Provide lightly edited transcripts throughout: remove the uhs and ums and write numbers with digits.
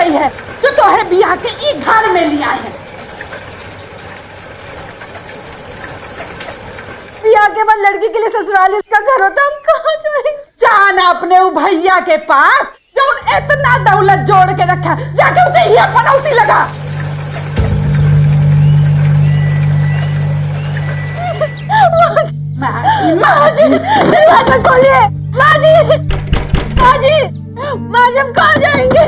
गई है जो तोहे बियाह के ई घर में लिया है। बियाह के बाद लड़की के लिए ससुराल इसका घर होता, हम कहाँ जाएंगे? जाना अपने उ भैया के पास जो इतना दौलत जोड़ के रखा, जाके उसे ये पनौती लगा। माँ जी, दरवाजा खोलिए। माँ जी, माँ जी, माँ जी, हम कहाँ जाएंगे?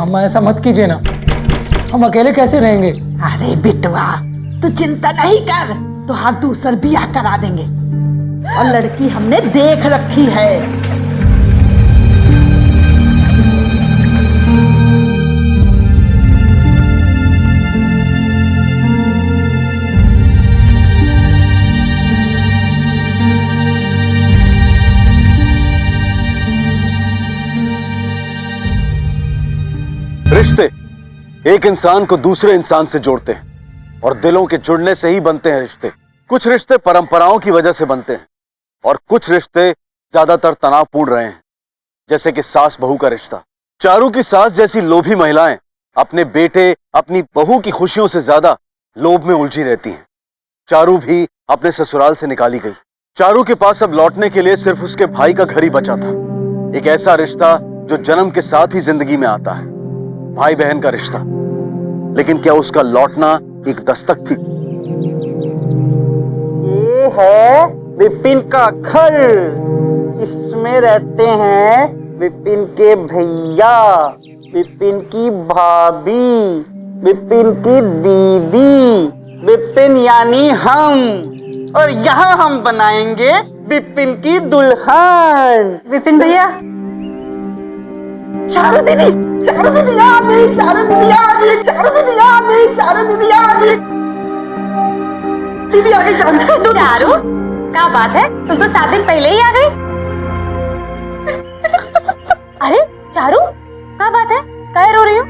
अम्मा ऐसा मत कीजिए ना, हम अकेले कैसे रहेंगे? अरे बिटवा, तू चिंता नहीं कर, तो हम दूसर बियाह करा देंगे और लड़की हमने देख रखी है। रिश्ते एक इंसान को दूसरे इंसान से जोड़ते हैं और दिलों के जुड़ने से ही बनते हैं रिश्ते। कुछ रिश्ते परंपराओं की वजह से बनते हैं और कुछ रिश्ते ज्यादातर तनावपूर्ण रहे हैं, जैसे कि सास बहू का रिश्ता। चारू की सास जैसी लोभी महिलाएं अपने बेटे, अपनी बहू की खुशियों से ज्यादा लोभ में उलझी रहती हैं। चारू भी अपने ससुराल से निकाली गई। चारू के पास अब लौटने के लिए सिर्फ उसके भाई का घर ही बचा था, एक ऐसा रिश्ता जो जन्म के साथ ही जिंदगी में आता है, भाई बहन का रिश्ता। लेकिन क्या उसका लौटना एक दस्तक थी? ये है विपिन का घर, इसमें रहते हैं विपिन के भैया, विपिन की भाभी, विपिन की दीदी, विपिन यानी हम, और यहाँ हम बनाएंगे विपिन की दुल्हन। विपिन भैया, चारू दीदी, चारू दीदी आ गई, चारू दीदी आ गई, चारू दीदी आ गई, चारू दीदी आ गई, दीदी आ गई। चारू, क्या बात है, तुम तो 7 दिन पहले ही आ गई। अरे चारू, क्या बात है, काहे रो रही हो?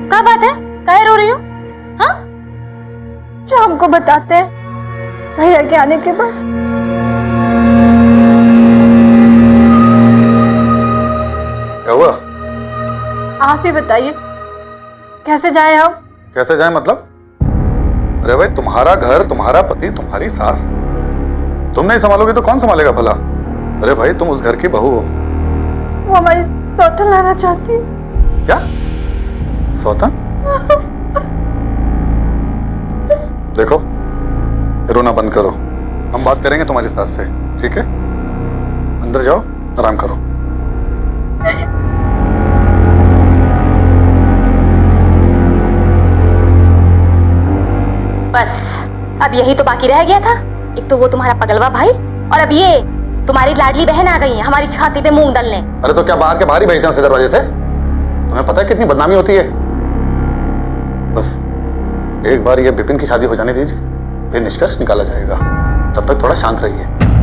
क्या बात है, काहे रो रही हो? हाँ, जो हमको बताते हैं भैया के आने के बाद। क्या हुआ? आप ही बताइए, कैसे जाए हम? कैसे जाए मतलब? अरे भाई, तुम्हारा घर, तुम्हारा पति, तुम्हारी सास, तुम नहीं संभालोगे तो कौन संभालेगा भला? अरे भाई, तुम उस घर की बहू हो। वो हमारी सौतन लाना चाहती है। क्या सौतन? देखो, रोना बंद करो, हम बात करेंगे तुम्हारी सास से, ठीक है? अंदर जाओ, आराम करो। बस अब यही तो बाकी रह गया था। एक तो वो तुम्हारा पगलवा भाई, और अब ये तुम्हारी लाडली बहन आ गई है हमारी छाती पे मूंग डालने। अरे तो क्या बाहर के बाहर ही भेजते हैं उसे दरवाजे से? तुम्हें पता है कितनी बदनामी होती है? बस एक बार ये विपिन की शादी हो जाने दीजिए, फिर निष्कर्ष निकाला जाएगा। तब तक थोड़ा शांत रहिए।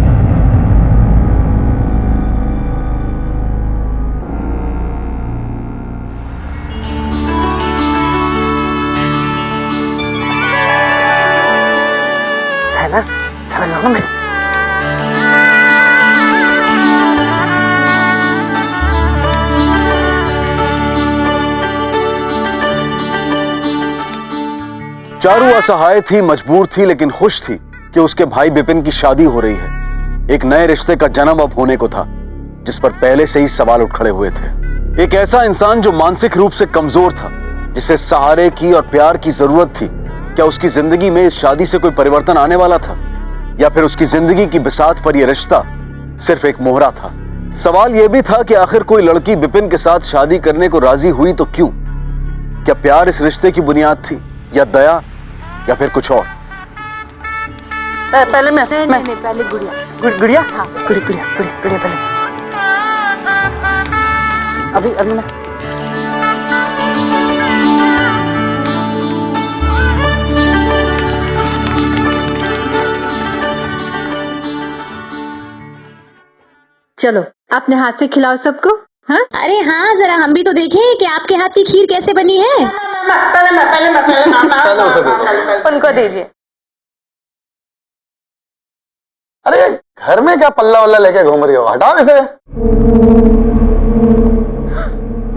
चारू असहाय थी, मजबूर थी, लेकिन खुश थी कि उसके भाई विपिन की शादी हो रही है। एक नए रिश्ते का जन्म अब होने को था, जिस पर पहले से ही सवाल उठ खड़े हुए थे। एक ऐसा इंसान जो मानसिक रूप से कमजोर था, जिसे सहारे की और प्यार की जरूरत थी। क्या उसकी जिंदगी में इस शादी से कोई परिवर्तन आने वाला था, या फिर उसकी जिंदगी की बिसात पर यह रिश्ता सिर्फ एक मोहरा था? सवाल यह भी था कि आखिर कोई लड़की विपिन के साथ शादी करने को राजी हुई तो क्यों? क्या प्यार इस रिश्ते की बुनियाद थी, या दया, या फिर कुछ और? पहले मैं पहले गुड़िया। गुड़िया, हाँ, गुड़िया पहले। अभी मैं। चलो अपने हाथ से खिलाओ सबको। हाँ, अरे हाँ, जरा हम भी तो देखें कि आपके हाथ की खीर कैसे बनी है। पहले उसे दे दो। उनको दीजिए। अरे घर में क्या पल्ला वल्ला लेके घूम रही हो? हटाओ इसे।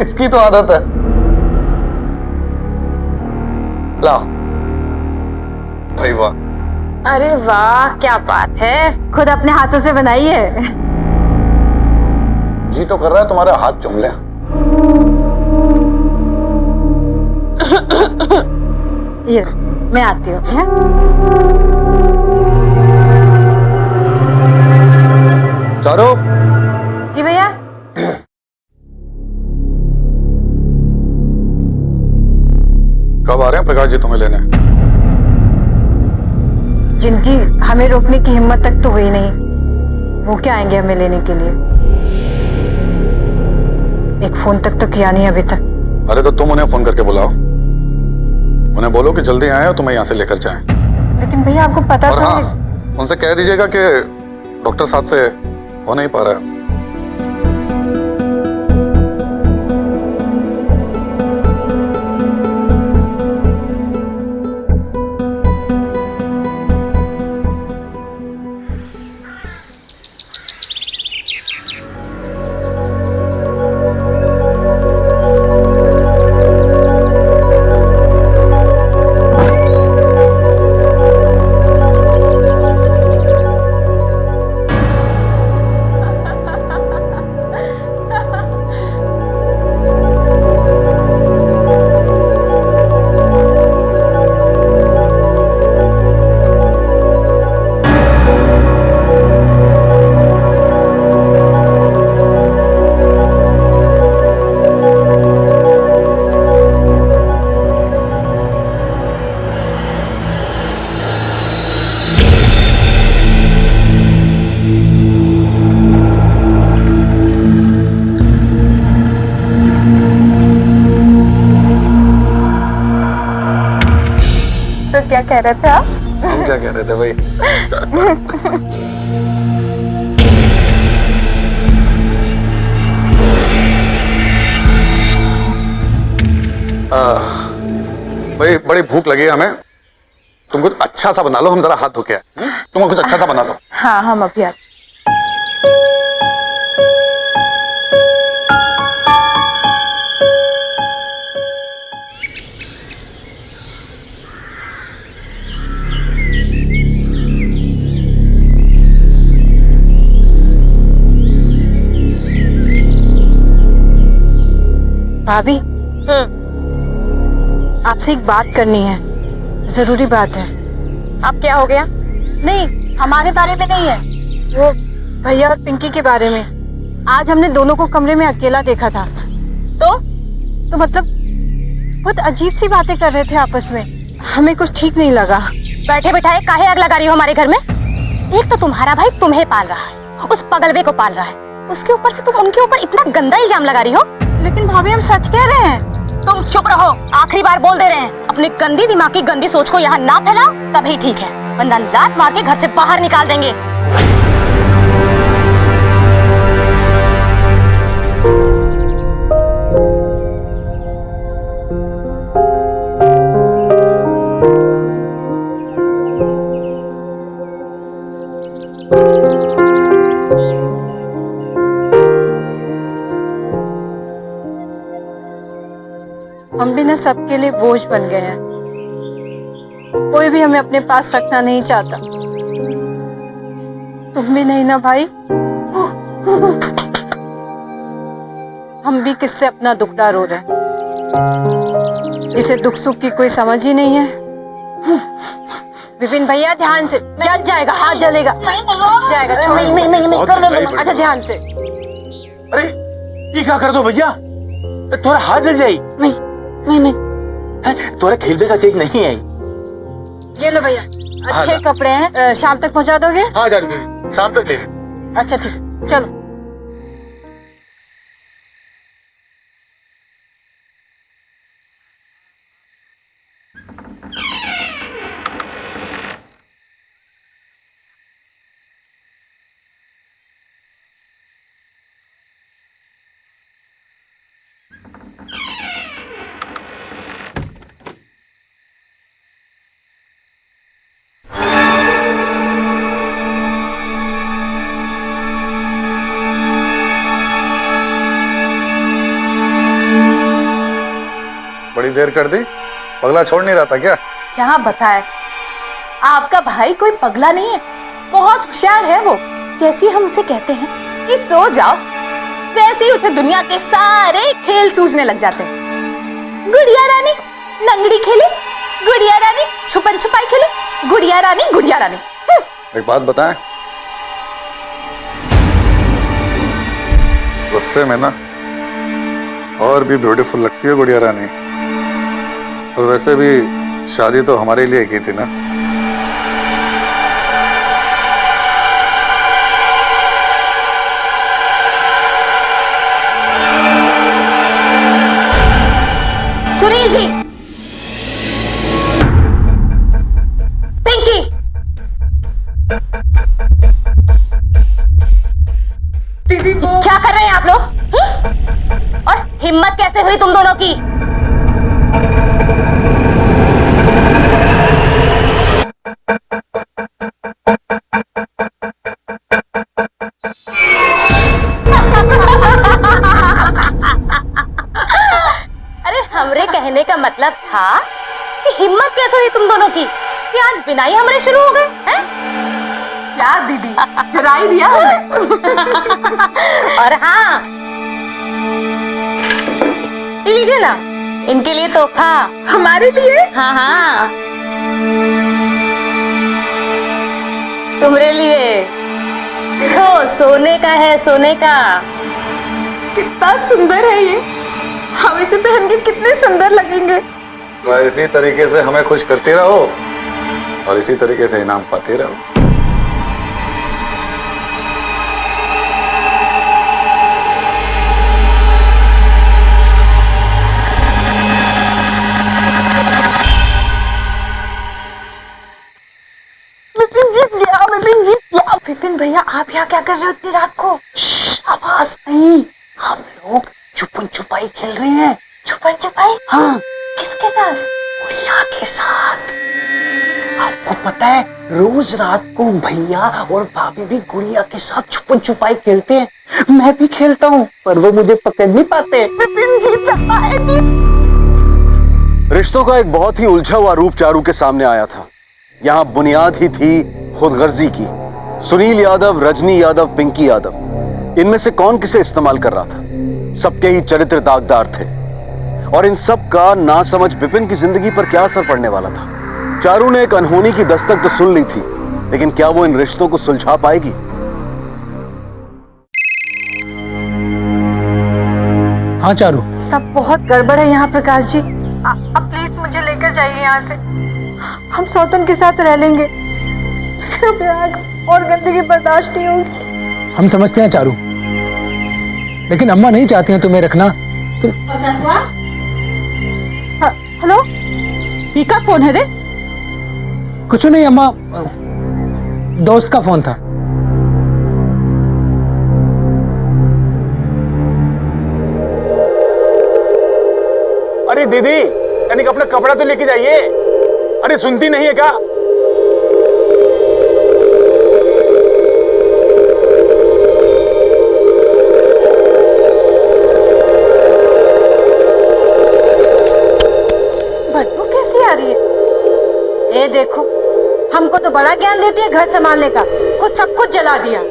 इसकी तो आदत है। लाओ भाई, वाह। अरे वाह, क्या बात है, खुद अपने हाथों से बनाई है। जी तो कर रहा है तुम्हारे हाथ चूम ले। ये मैं आती हूँ। हैं? चारो, जी भैया। कब आ रहे हैं प्रकाश जी तुम्हें लेने? जिनकी हमें रोकने की हिम्मत तक तो हुई नहीं, वो क्या आएंगे हमें लेने के लिए? एक फोन तक तो किया नहीं अभी तक। अरे तो तुम उन्हें फोन करके बुलाओ, उन्हें बोलो कि जल्दी आए और तुम्हें यहाँ से लेकर जाएं। लेकिन भैया आपको पता और तो हाँ, है। उनसे कह दीजिएगा कि डॉक्टर साहब से हो नहीं पा रहा है। तो क्या कह रहे थे आप? हम क्या कह रहे थे भाई? भाई बड़ी भूख लगी है हमें, तुम कुछ अच्छा सा बना लो, हम जरा हाथ धो के आए। तुम कुछ अच्छा सा बना लो। हाँ, हम अभी आते। भाभी, आपसे एक बात करनी है, जरूरी बात है। अब क्या हो गया? नहीं, हमारे बारे में नहीं है, वो भैया और पिंकी के बारे में। आज हमने दोनों को कमरे में अकेला देखा था। तो मतलब बहुत अजीब सी बातें कर रहे थे आपस में, हमें कुछ ठीक नहीं लगा। बैठे बैठाए काहे आग लगा रही हो हमारे घर में? एक तो तुम्हारा भाई तुम्हें पाल रहा है, उस पगलवे को पाल रहा है, उसके ऊपर से तुम उनके ऊपर इतना गंदा इल्जाम लगा रही हो। लेकिन भाभी हम सच कह रहे हैं। तुम चुप रहो, आखिरी बार बोल दे रहे हैं। अपनी गंदी दिमाग की गंदी सोच को यहाँ ना फैलाओ, तभी ठीक है, वरना लात मार के घर से बाहर निकाल देंगे। हम भी ना सबके लिए बोझ बन गए हैं, कोई भी हमें अपने पास रखना नहीं चाहता। तुम भी नहीं ना भाई? हम भी किससे अपना दुखड़ा रो रहे हैं, जिसे दुख सुख की कोई समझ ही नहीं है। विपिन भैया ध्यान से, जल जाएगा, हाथ जलेगा, जाएगा। नहीं, अच्छा ध्यान से। अरे ये क्या कर दो भैया, थोड़ा हाथ जल जाए। नहीं नहीं नहीं, थोड़ा खेलने का चीज नहीं है। ये लो भैया, अच्छे कपड़े हैं, शाम तक पहुंचा दोगे? हाँ जानवी, शाम तक ले। अच्छा ठीक, चलो। बड़ी देर कर दी, पगला छोड़ नहीं रहा था क्या? क्या बताए, आपका भाई कोई पगला नहीं है, बहुत होशियार है वो। जैसे हम उसे कहते हैं कि सो जाओ, वैसे ही उसे दुनिया के सारे खेल सूझने लग जाते हैं। गुड़िया रानी लंगड़ी खेले, गुड़िया रानी छुपन छुपाई खेले, गुड़िया रानी गुड़िया रानी। एक बात बताएं, गुस्से में ना और भी ब्यूटीफुल लगती है गुड़िया रानी। और वैसे भी शादी तो हमारे लिए की थी ना। सुनील जी, पिंकी, दीदी को क्या कर रहे हैं आप लोग? और हिम्मत कैसे हुई तुम दोनों की? अरे हमरे कहने का मतलब था कि हिम्मत कैसे हुई तुम दोनों की कि आज बिना ही हमरे शुरू हो गए हैं? क्या दीदी, डरा ही दिया हमने। और हाँ, लीजिए ना, इनके लिए तोहफा। हमारे लिए? हाँ हाँ, तुम्हारे लिए। देखो, सोने का है, सोने का। कितना सुंदर है ये, हम इसे पहन के कितने सुंदर लगेंगे। तो इसी तरीके से हमें खुश करती रहो और इसी तरीके से इनाम पाते रहो। विपिन भैया, आप यहाँ क्या कर रहे हो इतनी रात को? आवाज नहीं, हम लोग छुपन छुपाई खेल रहे हैं। छुपन छुपाई? हाँ, किसके साथ? गुड़िया के साथ। आपको पता है, रोज रात को भैया और भाभी भी गुड़िया के साथ छुपन छुपाई खेलते हैं। मैं भी खेलता हूँ, पर वो मुझे पकड़ नहीं पाते। विपिन जीत सकता है जी। रिश्तों का एक बहुत ही उलझा हुआ रूप चारू के सामने आया था। यहाँ बुनियाद ही थी खुदगर्जी की। सुनील यादव, रजनी यादव, पिंकी यादव, इनमें से कौन किसे इस्तेमाल कर रहा था? सबके ही चरित्र दागदार थे और इन सब का ना समझ विपिन की जिंदगी पर क्या असर पड़ने वाला था। चारू ने एक अनहोनी की दस्तक तो सुन ली थी, लेकिन क्या वो इन रिश्तों को सुलझा पाएगी? हाँ चारू, सब बहुत गड़बड़ है यहाँ प्रकाश जी। अब प्लीज मुझे लेकर जाइए यहाँ से। हम सौतन के साथ रह लेंगे, और गंदगी बर्दाश्त नहीं होगी। हम समझते हैं चारू, लेकिन अम्मा नहीं चाहती हैं तुम्हें रखना। हेलो, का फोन है रे? कुछ नहीं अम्मा, दोस्त का फोन था। अरे दीदी, कनिक अपना कपड़ा तो लेके जाइए। अरे सुनती नहीं है क्या? बदबू कैसी आ रही है? ये देखो, हमको तो बड़ा ज्ञान देती है घर संभालने का, खुद सब कुछ जला दिया।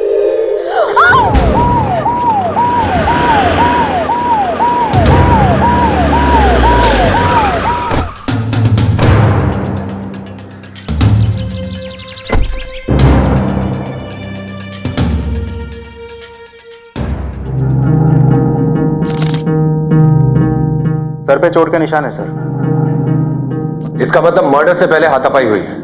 सर पे चोट के निशान है सर। इसका मतलब मर्डर से पहले हाथापाई हुई है।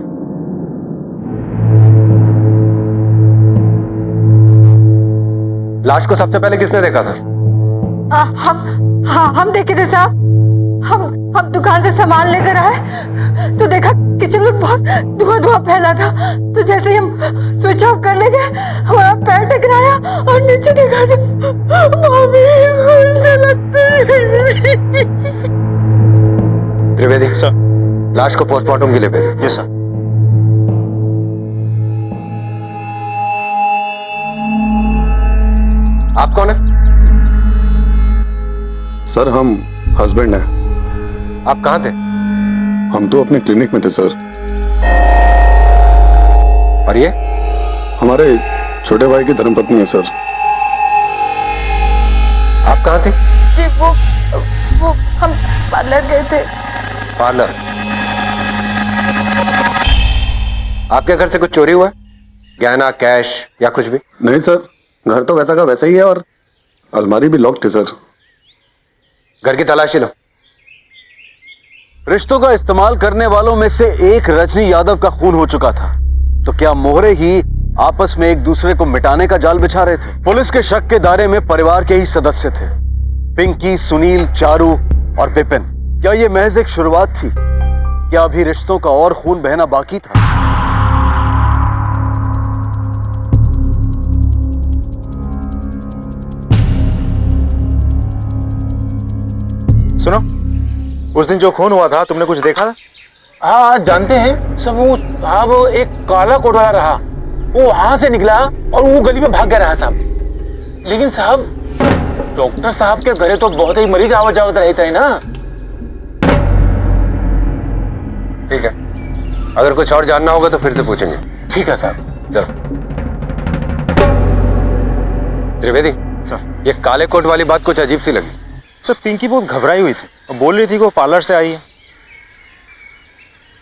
लाश को सबसे पहले किसने देखा था? हम देखे थे साहब। हम दुकान से सामान लेकर आए तो देखा किचन में बहुत धुआं फैला था। तो जैसे ही हम स्विच ऑफ करने गए, हमारा पैर टकराया और नीचे देखा तो भाभी खून से लथपथ। त्रिवेदी सर, लाश को पोस्टमार्टम के लिए भेजो। जी सर। आप कौन है? सर हम हस्बैंड हैं। आप कहाँ थे? हम तो अपने क्लिनिक में थे सर। और ये? हमारे छोटे भाई की धर्मपत्नी है सर। आप कहाँ थे? जी वो हम पार्लर गए थे। पार्लर? आपके घर से कुछ चोरी हुआ है? गहना, कैश या कुछ भी? नहीं सर, घर तो वैसा का वैसा ही है और अलमारी भी लॉक थी सर। घर की तलाशी लो। रिश्तों का इस्तेमाल करने वालों में से एक रजनी यादव का खून हो चुका था, तो क्या मोहरे ही आपस में एक दूसरे को मिटाने का जाल बिछा रहे थे? पुलिस के शक के दायरे में परिवार के ही सदस्य थे, पिंकी, सुनील, चारू और विपिन। क्या यह महज एक शुरुआत थी? क्या अभी रिश्तों का और खून बहना बाकी था? सुनो, उस दिन जो खून हुआ था तुमने कुछ देखा था? हाँ जानते हैं सब। वो एक काला कोट वाला रहा, वो वहां से निकला और वो गली में भाग गया रहा साहब। लेकिन साहब, डॉक्टर साहब के घरे तो बहुत ही मरीज आवत जावत रहता है ना। ठीक है, अगर कुछ और जानना होगा तो फिर से पूछेंगे। ठीक है साहब। चलो। त्रिवेदी सर, ये काले कोट वाली बात कुछ अजीब सी लगी। सर पिंकी बहुत घबराई हुई थी और बोल रही थी कि वो पार्लर से आई है।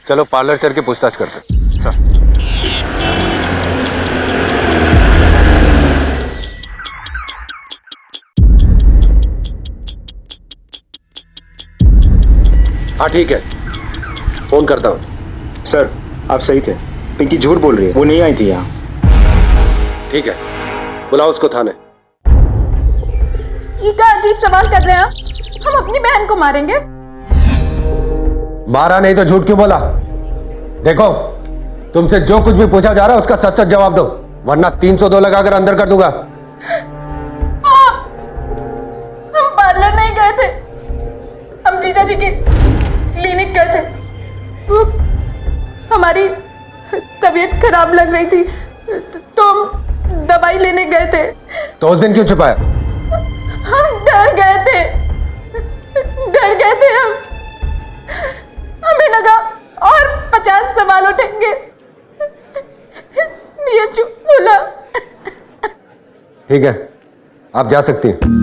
चलो पार्लर चल के पूछताछ करते हैं। सर हाँ ठीक है, फोन करता हूँ। सर आप सही थे, पिंकी झूठ बोल रही है, वो नहीं आई थी यहाँ। ठीक है, बुलाओ उसको थाने। ये क्या अजीब सवाल कर रहे हैं आप? हम अपनी बहन को मारेंगे? मारा नहीं तो झूठ क्यों बोला? देखो, तुमसे जो कुछ भी पूछा जा रहा है उसका सच सच जवाब दो, वरना 302 लगाकर अंदर कर दूंगा। हाँ, हम पार्लर नहीं गए थे, हम जीजा जी के क्लिनिक गए थे। वो हमारी तबीयत खराब लग रही थी तो हम दवाई लेने गए थे। तो उस दिन क्यों छुपाया? हम डर गए थे हम। हमें लगा और 50 सवाल उठेंगे, इसलिए चुप बोला। ठीक है, आप जा सकती हैं।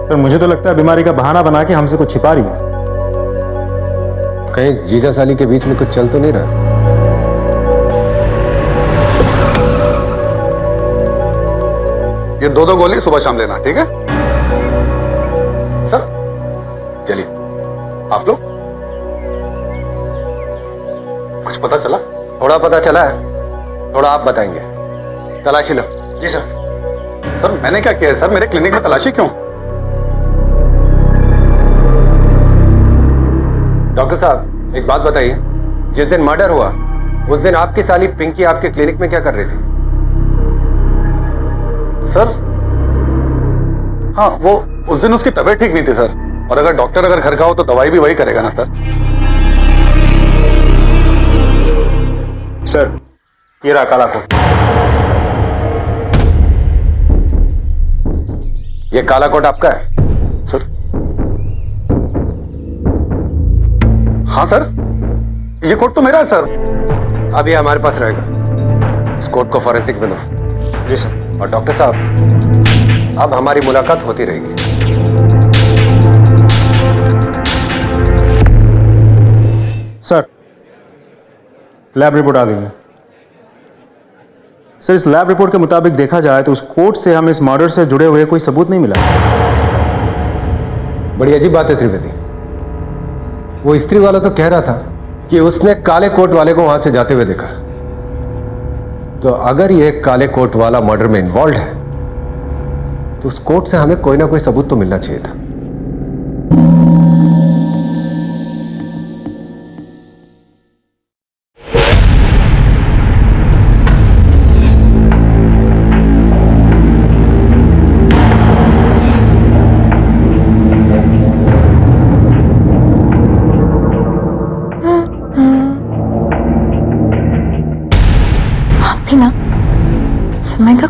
पर मुझे तो लगता है बीमारी का बहाना बना के हमसे कुछ छिपा रही है। कहीं जीजा साली के बीच में कुछ चल तो नहीं रहा? ये दो गोली सुबह शाम लेना, ठीक है सर? चलिए, आप लोग कुछ पता चला? थोड़ा पता चला है, थोड़ा आप बताएंगे। तलाशी लो। जी सर। सर मैंने क्या किया है सर? मेरे क्लिनिक में तलाशी क्यों? डॉक्टर साहब एक बात बताइए, जिस दिन मर्डर हुआ उस दिन आपकी साली पिंकी आपके क्लिनिक में क्या कर रही थी? सर हाँ, वो उस दिन उसकी तबीयत ठीक नहीं थी सर, और अगर डॉक्टर अगर घर का हो तो दवाई भी वही करेगा ना सर। सर ये रहा काला कोट। ये काला कोट आपका है? सर हाँ सर, ये कोट तो मेरा है सर। अब ये हमारे पास रहेगा, इस कोट को फॉरेंसिक में दो। जी सर। और डॉक्टर साहब अब हमारी मुलाकात होती रहेगी। सर लैब रिपोर्ट आ गई है। सर इस लैब रिपोर्ट के मुताबिक देखा जाए तो उस कोट से हमें इस मर्डर से जुड़े हुए कोई सबूत नहीं मिला। बड़ी अजीब बात है त्रिवेदी, वो स्त्री वाला तो कह रहा था कि उसने काले कोट वाले को वहां से जाते हुए देखा। तो अगर ये काले कोट वाला मर्डर में इन्वॉल्व है तो उस कोट से हमें कोई ना कोई सबूत तो मिलना चाहिए था।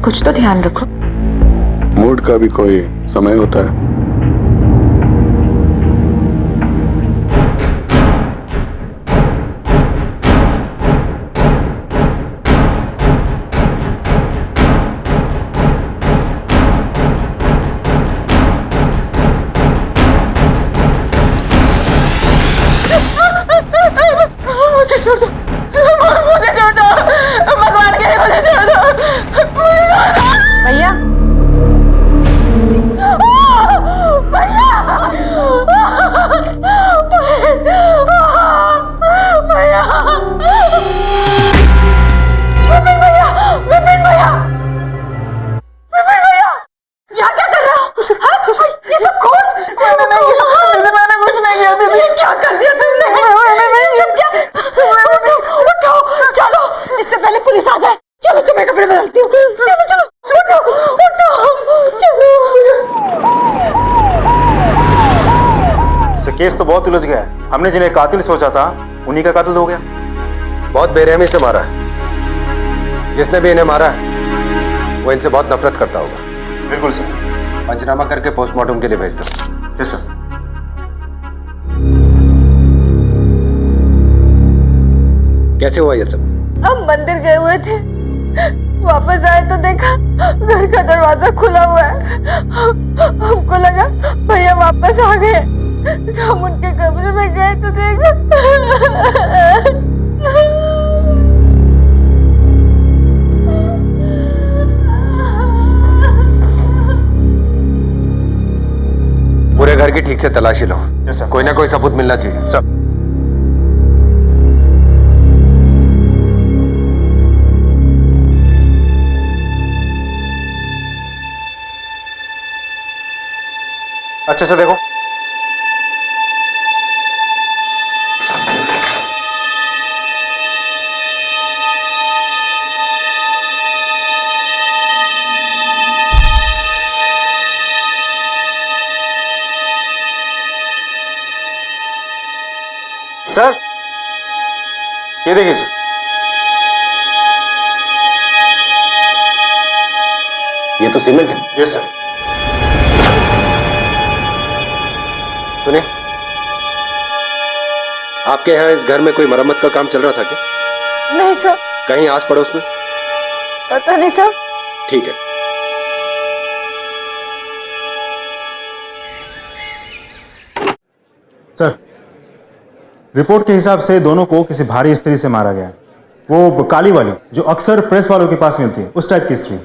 कुछ तो ध्यान रखो। मूड का भी कोई समय होता है। मुझे छोड़ दो, मुझे छोड़ दो, भगवान के लिए मुझे छोड़ दो, भैया विपिन भैया, यहाँ क्या कर रहे हो? ये सब कौन? मैंने कुछ नहीं किया दीदी। क्या कर दिया तुमने? ये सब क्या? उठो, चलो, इससे पहले पुलिस आ जाए। चलो तुम्हें कपड़े बदलती हूँ। चलो चलो, उठो, चलो। केस तो बहुत उलझ गया है। हमने जिन्हें कातिल सोचा था उन्हीं का कातिल हो गया। बहुत बेरहमी से मारा है। जिसने भी इन्हें मारा है वो इनसे बहुत नफरत करता होगा। बिल्कुल सर। पंचनामा करके पोस्टमार्टम के लिए भेज दो। Yes sir. कैसे हुआ ये सब? हम मंदिर गए हुए थे, वापस आए तो देखा घर का दरवाजा खुला हुआ है। हमको लगा भैया वापस आ गए, तो हम उनके कमरे में गए तो देखा पूरे घर की ठीक से तलाशी लो। Yes sir. कोई ना कोई सबूत मिलना चाहिए। सर। अच्छे से देखो। सर, ये देखिए सर। ये तो सीमेंट है। Yes sir. सुनिए, आपके यहाँ इस घर में कोई मरम्मत का काम चल रहा था क्या? नहीं सर। कहीं आस पड़ोस में? पता नहीं सर। ठीक है। सर, रिपोर्ट के हिसाब से दोनों को किसी भारी स्त्री से मारा गया। वो काली वाली जो अक्सर प्रेस वालों के पास मिलती है, उस टाइप की स्त्री।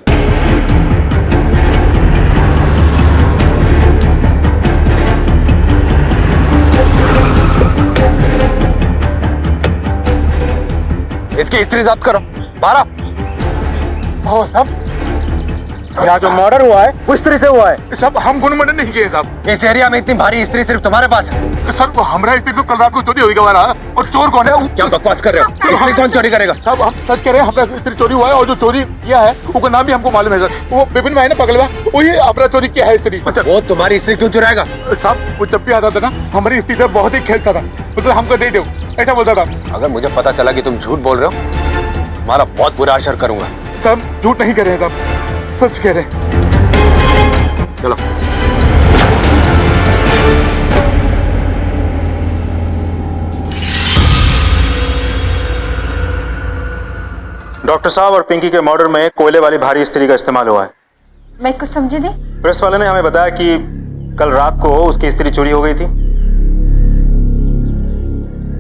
इसकी स्त्री जब्त करो। 12। साहब, यहाँ जो मर्डर हुआ है वो स्त्री से हुआ है। सब हम गुण मर्डर नहीं किए साहब। इस एरिया में इतनी भारी स्त्री सिर्फ तुम्हारे पास है। सर, वो हमारा स्त्री तो कल रात को चोरी हुई गवा रहा, और चोर कौन है? क्या बकवास कर रहे हो? स्त्री कौन चोरी करेगा? साहब, हम सच कह रहे हैं, हमारा स्त्री चोरी हुआ है, और जो चोरी किया है उसका नाम भी हमको मालूम है सर। वो विपिन भाई ने पकड़वा, वही अपना चोरी किया है स्त्री। अच्छा, वो तुम्हारी स्त्री क्यों चुराएगा? साहब, वो जब भी आता था ना, हमारी स्त्री से बहुत ही खेलता था, मतलब हमको दे दो ऐसा बोलता था। अगर मुझे पता चला कि तुम झूठ बोल रहे हो, तुम्हारा बहुत बुरा असर करूंगा। साहब, झूठ नहीं कह रहे हैं साहब, सच कह रहे हैं। चलो। डॉक्टर साहब और पिंकी के मर्डर में कोयले वाली भारी स्त्री का इस्तेमाल हुआ है। मैं कुछ समझी नहीं। प्रेस वाले ने हमें बताया कि कल रात को उसकी स्त्री चोरी हो गई थी,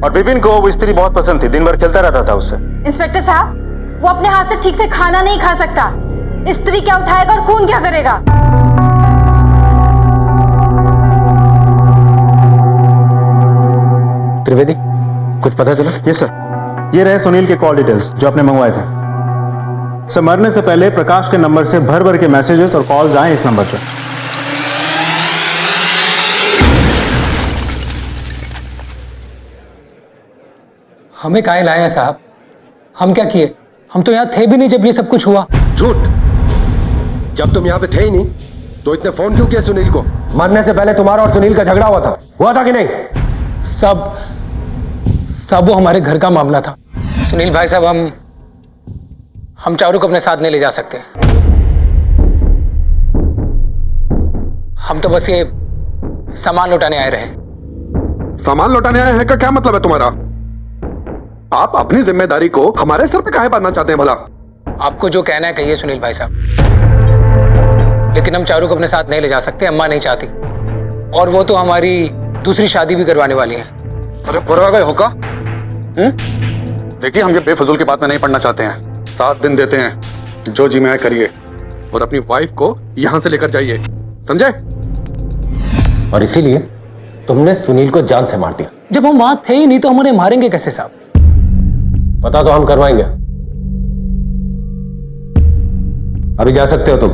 और विपिन को वो स्त्री बहुत पसंद थी, दिन भर खेलता रहता था उससे। इंस्पेक्टर साहब, वो अपने हाथ से ठीक से खाना नहीं खा सकता, स्त्री क्या उठाएगा और खून क्या करेगा? त्रिवेदी, कुछ पता चला? यस सर, ये रहे सुनील के कॉल डिटेल्स जो आपने मंगवाए थे। सर, मरने से पहले प्रकाश के नंबर से भर भर के मैसेजेस और कॉल्स आए इस नंबर पर। हमें काहे लाए हैं साहब? हम क्या किए? हम तो यहाँ थे भी नहीं जब ये सब कुछ हुआ। झूठ। जब तुम यहाँ पे थे ही नहीं तो इतने फोन क्यों किए सुनील को? मरने से पहले तुम्हारा और सुनील का झगड़ा हुआ था कि नहीं? सब वो हमारे घर का मामला था। सुनील भाई साहब, हम चारों को अपने साथ नहीं ले जा सकते। हम तो बस ये सामान लौटाने आए रहे। सामान लौटाने आए हैं का क्या मतलब है तुम्हारा? आप अपनी जिम्मेदारी को हमारे सर पे काहे बांधना चाहते हैं भला? आपको जो कहना है कहिए सुनील भाई साहब, लेकिन हम चारू को अपने साथ नहीं ले जा सकते, अम्मा नहीं चाहती, और वो तो हमारी दूसरी शादी भी करवाने वाली है। अरे बुरा गए होगा। देखिए, हम ये बेफजूल की बात में नहीं पड़ना चाहते हैं। 7 दिन देते हैं, जो जी में करिए और अपनी वाइफ को यहां से लेकर जाइए, समझे? और इसीलिए तुमने सुनील को जान से मार दिया। जब हम वहां थे ही नहीं तो हम उन्हें मारेंगे कैसे साहब? पता तो हम करवाएंगे। अभी जा सकते हो तुम।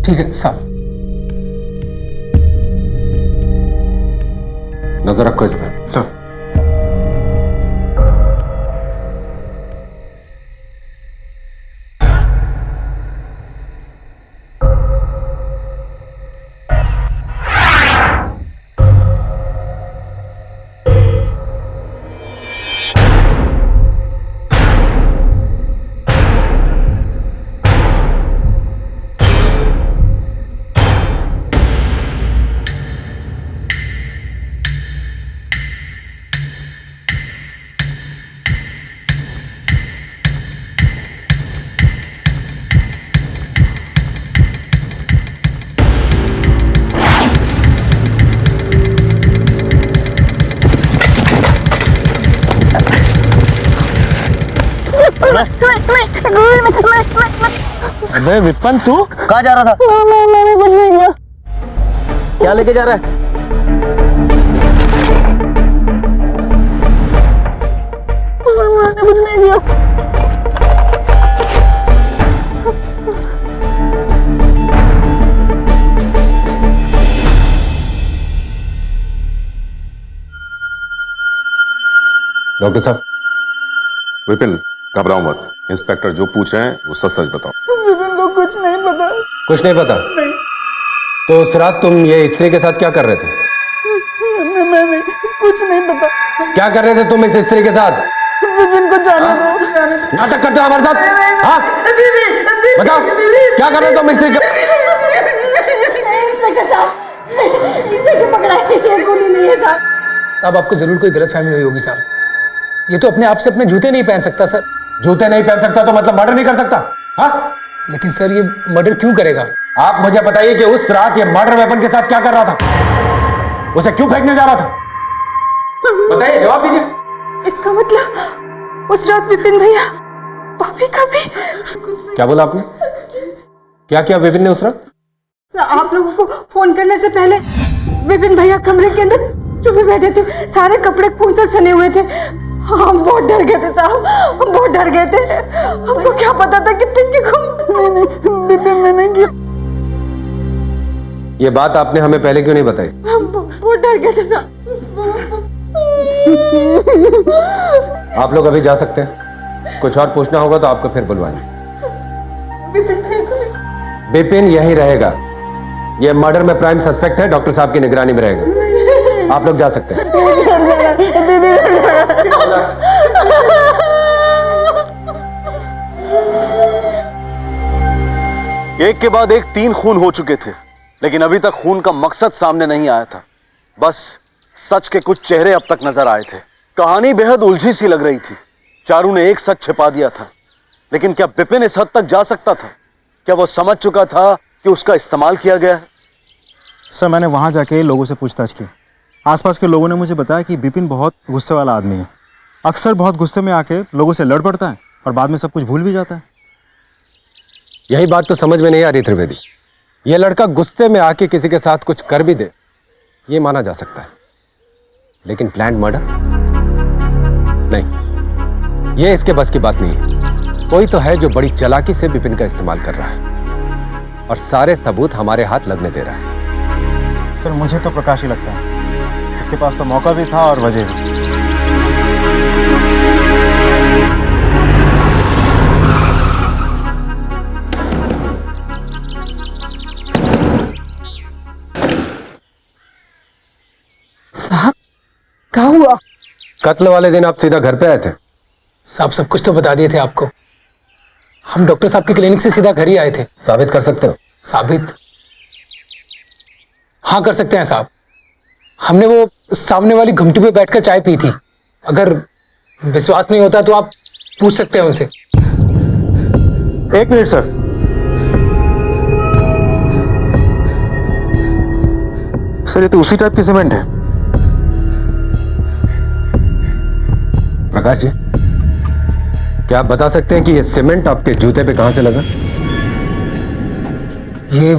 ठीक है साहब। नजर रखो इस पर। सर। अबे विपन, तू कहाँ जा रहा था? मैंने कुछ नहीं किया। क्या लेके जा रहा है? मैंने कुछ नहीं किया। डॉक्टर साहब। विपिन, घबराओ मत। इंस्पेक्टर जो पूछ रहे हैं वो सच सच बताओ। विपिन को कुछ नहीं पता। कुछ नहीं पता? नहीं। तो उस रात तुम ये स्त्री के साथ क्या कर रहे थे? मैं नहीं, कुछ नहीं पता। क्या कर रहे थे तुम इस स्त्री के साथ? विपिन को जाने दो। नाटक करते हो हमारे साथ? हाँ? बताओ, क्या कर रहे हो तुम स्त्री का? इंस्पेक्टर साहब, इसे क्यों पकड़ा है? ये गोली नहीं है साहब। साहब, आपको जरूर कोई गलतफहमी हुई होगी साहब। ये तो अपने आप से अपने जूते नहीं पहन सकता सर। जूते नहीं पहन सकता तो मतलब मर्डर नहीं कर सकता? हाँ? लेकिन सर ये मर्डर क्यों करेगा? आप मुझे बताइए कि उस रात ये मर्डर वेपन के साथ क्या कर रहा था? उसे क्यों फेंकने जा रहा था? बताइए, जवाब दीजिए। इसका मतलब उस रात विपिन भैया भाभी का भी। क्या बोला आपने? क्या किया विपिन ने उस रात? आप लोगों को फोन करने से पहले विपिन भैया कमरे के अंदर चुपे बैठे थे, सारे कपड़े खून से सने हुए थे। हम बहुत डर गए थे साहब, हम बहुत डर गए थे। हमको क्या पता था कि पिंकी को विपिन ने नहीं किया। ये बात आपने हमें पहले क्यों नहीं बताई? हम बहुत डर गए थे साहब। आप लोग अभी जा सकते हैं। कुछ और पूछना होगा तो आपको फिर बुलवाएंगे। विपिन यहीं रहेगा। ये मर्डर में प्राइम सस्पेक्ट है, डॉक्टर साहब की निगरानी में रहेगा। आप लोग जा सकते हैं। एक के बाद एक 3 खून हो चुके थे, लेकिन अभी तक खून का मकसद सामने नहीं आया था। बस सच के कुछ चेहरे अब तक नजर आए थे। कहानी बेहद उलझी सी लग रही थी। चारू ने एक सच छिपा दिया था, लेकिन क्या विपिन इस हद तक जा सकता था? क्या वो समझ चुका था कि उसका इस्तेमाल किया गया है? सर, मैंने वहां जाके लोगों से पूछताछ की। आसपास के लोगों ने मुझे बताया कि विपिन बहुत गुस्से वाला आदमी है। अक्सर बहुत गुस्से में आके लोगों से लड़ पड़ता है और बाद में सब कुछ भूल भी जाता है। यही बात तो समझ में नहीं आ रही त्रिवेदी। यह लड़का गुस्से में आके किसी के साथ कुछ कर भी दे, ये माना जा सकता है, लेकिन प्लान्ड मर्डर नहीं, ये इसके बस की बात नहीं है। कोई तो है जो बड़ी चालाकी से विपिन का इस्तेमाल कर रहा है और सारे सबूत हमारे हाथ लगने दे रहा है। सर, मुझे तो प्रकाश ही लगता है। उसके पास तो मौका भी था और वजह भी। साहब, क्या हुआ? कत्ल वाले दिन आप सीधा घर पे आए थे? साहब, सब कुछ तो बता दिए थे आपको। हम डॉक्टर साहब के क्लिनिक से सीधा घर ही आए थे। साबित कर सकते हो? साबित? हाँ कर सकते हैं साहब। हमने वो सामने वाली घुमटी पे बैठकर चाय पी थी। अगर विश्वास नहीं होता तो आप पूछ सकते हैं उनसे। एक मिनट सर। सर ये तो उसी टाइप की सीमेंट है। प्रकाश जी, क्या आप बता सकते हैं कि ये सीमेंट आपके जूते पे कहां से लगा? ये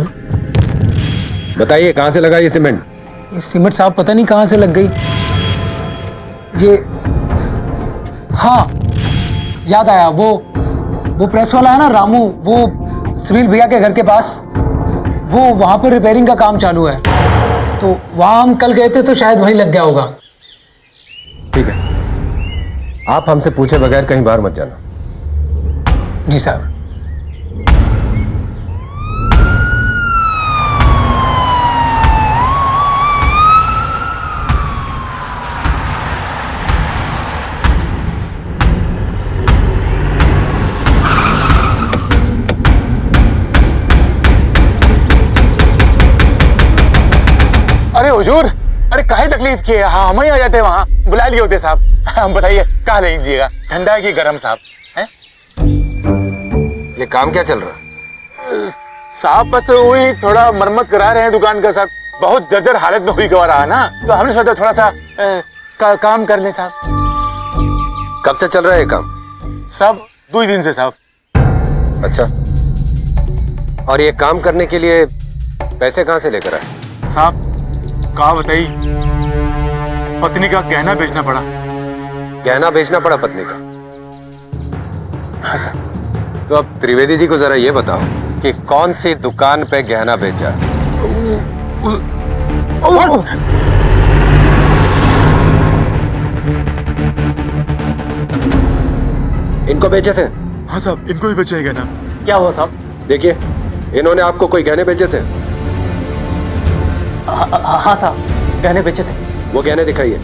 बताइए कहां से लगा ये सीमेंट? सीमेंट साहब पता नहीं कहां से लग गई। ये हाँ याद आया, वो प्रेस वाला है ना रामू, वो सुनील भैया के घर के पास, वो वहां पर रिपेयरिंग का काम चालू है, तो वहां हम कल गए थे तो शायद वहीं लग गया होगा। ठीक है, आप हमसे पूछे बगैर कहीं बाहर मत जाना। जी साहब। अरे हुजूर, अरे काहे तकलीफ की है? हाँ हम ही आ जाते वहाँ, बुला लिए होते साहब। हम बताइए कहाँ ले लीजिएगा, ठंडा है कि गर्म साहब? हैं? ये काम क्या चल रहा है? साहब बस वही थोड़ा मरम्मत करा रहे हैं दुकान का साहब। बहुत जर्जर हालत में हुई गवा रहा ना, तो हमने सोचा थोड़ा सा काम कर ले साहब। कब से चल रहा है ये काम? साहब 2 दिन से साहब। अच्छा, और ये काम करने के लिए पैसे कहां से लेकर आए? साहब कहा बताइए, पत्नी का गहना बेचना पड़ा। गहना बेचना पड़ा पत्नी का? हाँ साहब। तो अब त्रिवेदी जी को जरा ये बताओ कि कौन सी दुकान पे गहना बेचा? इनको बेचे थे? हाँ साहब, इनको ही बेचे गहना। क्या हुआ साहब? देखिए, इन्होंने आपको कोई गहने बेचे थे? हाँ साहब, गहने बेचे थे। वो गहने दिखाइए।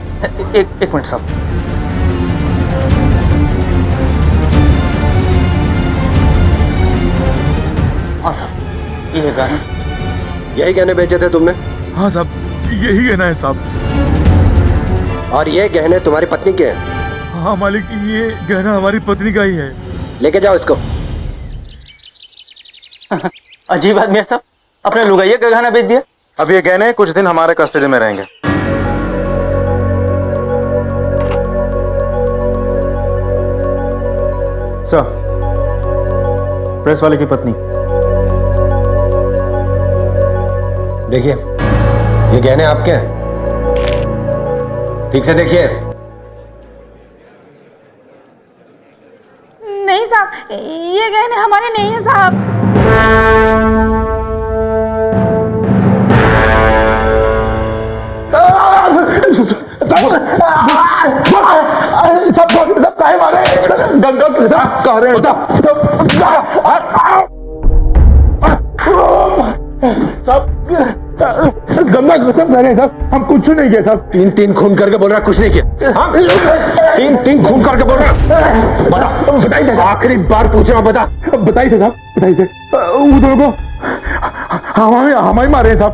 एक मिनट साहब। हाँ साहब, ये गहना। यही गहने बेचे थे तुमने? हाँ साहब, यही गहना है साहब। और ये गहने तुम्हारी पत्नी के हैं? हाँ मालिक, ये गहना हमारी पत्नी का ही है। लेके जाओ इसको। अजीब आदमी है साहब, अपने लुगाइया का गहना बेच दिया। अब ये गहने कुछ दिन हमारे कस्टडी में रहेंगे। सर, प्रेस वाले की पत्नी। देखिए, ये गहने आपके हैं, ठीक से देखिए। नहीं साहब, ये गहने हमारे नहीं है साहब। सब काहे मारे? गंगा के साथ कह रहे गंगा कसम कह रहे हैं साहब, हम कुछ नहीं किया साहब। 3 खून करके बोल रहा, कुछ नहीं किया? हाँ? 3 खून करके बोल रहा, बता, बताइए। आखिरी बार पूछ रहा हूं, बता। बताइए साहब, बताइए। वो दोनों को हमारे मारे हैं साहब।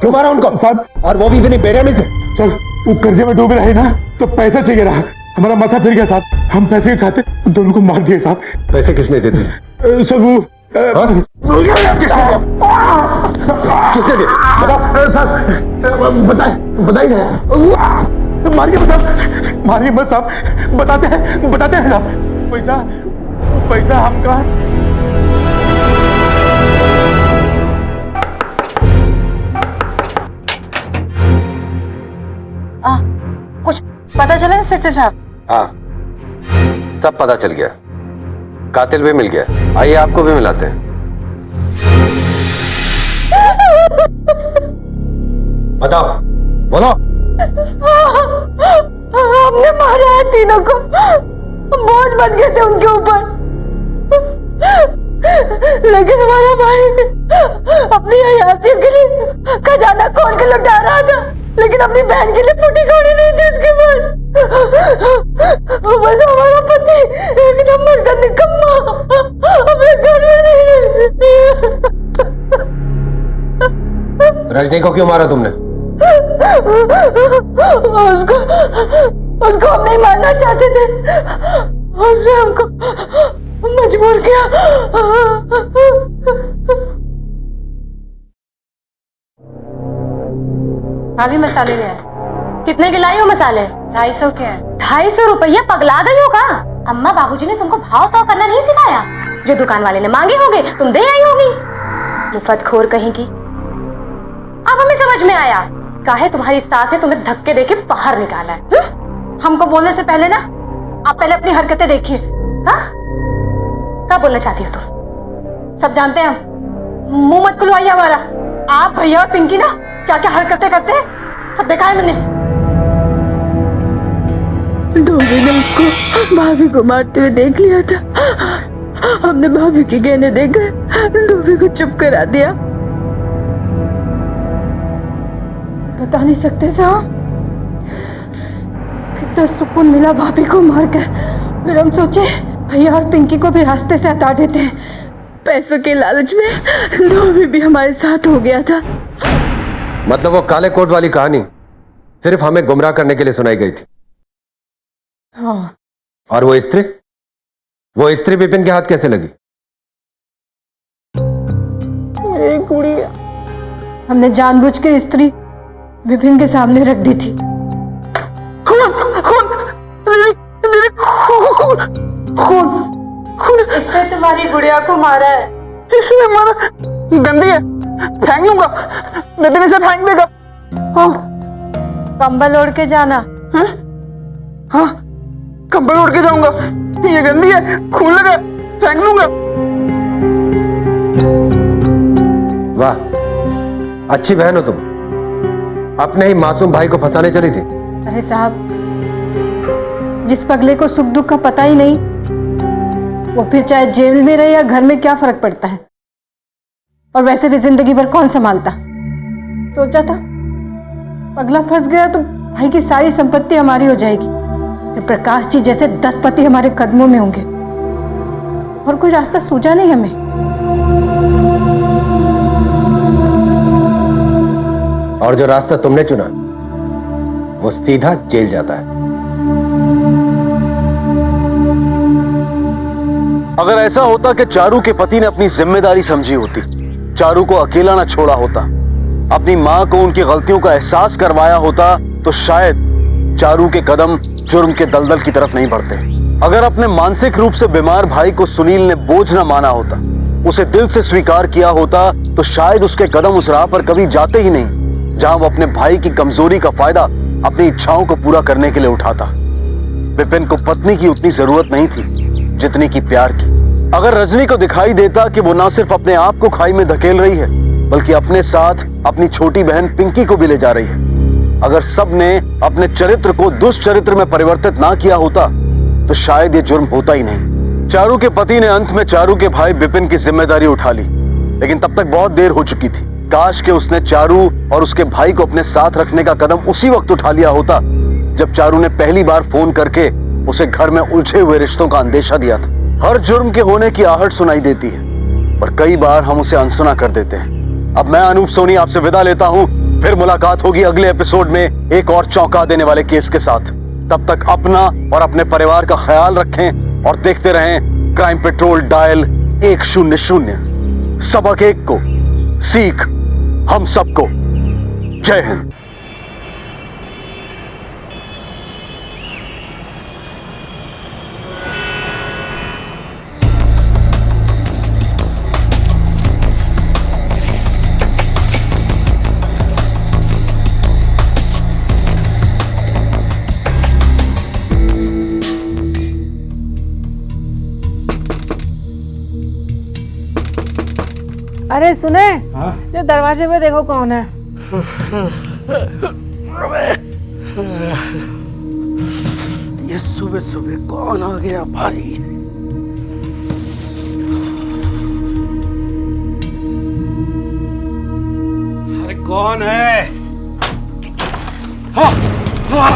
क्यों मारा उनको साहब? और वो भी इतनी बेरहमी से? चल, वो कर्जे में डूबे रहे ना, तो पैसा चाहिए रहा, हमारा माथा फिर गया साहब। हम पैसे खाते दोनों को मार दिए साहब। पैसे किसने दे दिए? सब वो किसने दिए? बता साहब, बताइए। मारिए मत साहब, मारिए मत साहब, बताते हैं साहब। पैसा हमका। कुछ पता चला इंस्पेक्टर साहब? हाँ, सब पता चल गया, कातिल भी मिल गया। आइए आपको भी मिलाते हैं। बताओ, बोलो। हमने मारा है तीनों को, बोझ बन गए थे उनके ऊपर, लेकिन हमारा भाई अपनी हयातियों के लिए खजाना खोल के लुटा रहा था, लेकिन अपनी बहन के लिए फूटी कौड़ी नहीं थी उसके पास। बस हमारा पति एक नंबर का निकम्मा हमें घर में नहीं। रजनी को क्यों मारा तुमने? उसको हम नहीं मारना चाहते थे, उसने हमको मजबूर किया। भाभी मसाले ले आए। कितने के लाई हो मसाले? 250 के हैं। 250 रुपया? पगला गई हो का? अम्मा बाबूजी ने तुमको भाव ताव करना नहीं सिखाया? जो दुकान वाले ने मांगे होंगे तुम दे आई होगी। मुफतखोर कहेंगी। अब हमें समझ में आया काहे तुम्हारी सास ने तुम्हें धक्के देके बाहर निकाला है। हमको बोलने से पहले ना आप पहले अपनी हरकतें देखिए। हाँ? क्या बोलना चाहती हो तुम? सब जानते हैं हम। मुंह मत खुलवाइए हमारा। आप भैया और पिंकी ना क्या क्या हरकतें करते हैं सब देखा है मैंने। धोबी ने उसको भाभी को मारते हुए देख लिया था। हमने भाभी के गहने देकर धोबी को चुप करा दिया। बता नहीं सकते थे हम कितना सुकून मिला भाभी को मारकर। फिर हम सोचे भैया और पिंकी को भी रास्ते से हटा देते हैं। पैसों के लालच में धोबी भी हमारे साथ हो गया था। मतलब वो काले कोट वाली कहानी सिर्फ हमें गुमराह करने के लिए सुनाई गई थी। हाँ। और वो स्त्री विपिन के हाथ कैसे लगी? गुड़िया हमने जानबूझ के स्त्री विपिन के सामने रख दी थी। खून इसने तुम्हारी गुड़िया को मारा है। इसने मारा? गंदी है, फेंक लूंगा। विपिन इसे फेंक देगा। हाँ। कंबल ओढ़ के जाना। हाँ, कंबल ओढ़ के जाऊंगा। ये गंदी है, खून लगा, फेंक लूंगा। वाह, अच्छी बहन हो तुम। अपने ही मासूम भाई को फंसाने चली थी। अरे साहब, जिस पगले को सुख दुख का पता ही नहीं वो फिर चाहे जेल में रहे या घर में क्या फर्क पड़ता है। और वैसे भी जिंदगी भर कौन संभालता। सोचा था पगला फंस गया तो भाई की सारी संपत्ति हमारी हो जाएगी, फिर प्रकाश जी जैसे 10 पति हमारे कदमों में होंगे। और कोई रास्ता सूझा नहीं हमें। और जो रास्ता तुमने चुना वो सीधा जेल जाता है। अगर ऐसा होता कि चारू के पति ने अपनी जिम्मेदारी समझी होती, चारू को अकेला ना छोड़ा होता, अपनी मां को उनकी गलतियों का एहसास करवाया होता, तो शायद चारू के कदम जुर्म के दलदल की तरफ नहीं बढ़ते। अगर अपने मानसिक रूप से बीमार भाई को सुनील ने बोझ न माना होता, उसे दिल से स्वीकार किया होता, तो शायद उसके कदम उस राह पर कभी जाते ही नहीं जहां वो अपने भाई की कमजोरी का फायदा अपनी इच्छाओं को पूरा करने के लिए उठाता। विपिन को पत्नी की उतनी जरूरत नहीं थी जितनी की प्यार की। अगर रजनी को दिखाई देता कि वो ना सिर्फ अपने आप को खाई में धकेल रही है बल्कि अपने साथ अपनी छोटी बहन पिंकी को भी ले जा रही है, अगर सब ने अपने चरित्र को दुष्चरित्र में परिवर्तित ना किया होता तो शायद ये जुर्म होता ही नहीं। चारू के पति ने अंत में चारू के भाई विपिन की जिम्मेदारी उठा ली, लेकिन तब तक बहुत देर हो चुकी थी। काश के उसने चारू और उसके भाई को अपने साथ रखने का कदम उसी वक्त उठा लिया होता जब चारू ने पहली बार फोन करके उसे घर में उलझे हुए रिश्तों का अंदेशा दिया था। हर जुर्म के होने की आहट सुनाई देती है पर कई बार हम उसे अनसुना कर देते हैं। अब मैं अनूप सोनी आपसे विदा लेता हूं, फिर मुलाकात होगी अगले एपिसोड में एक और चौंका देने वाले केस के साथ। तब तक अपना और अपने परिवार का ख्याल रखें और देखते रहें क्राइम पेट्रोल डायल 100। सबक एक को, सीख हम सबको। जय हिंद। अरे सुने, जो दरवाजे पे देखो कौन है। ये सुबह सुबह कौन आ गया भाई? अरे कौन है? हाँ, हाँ।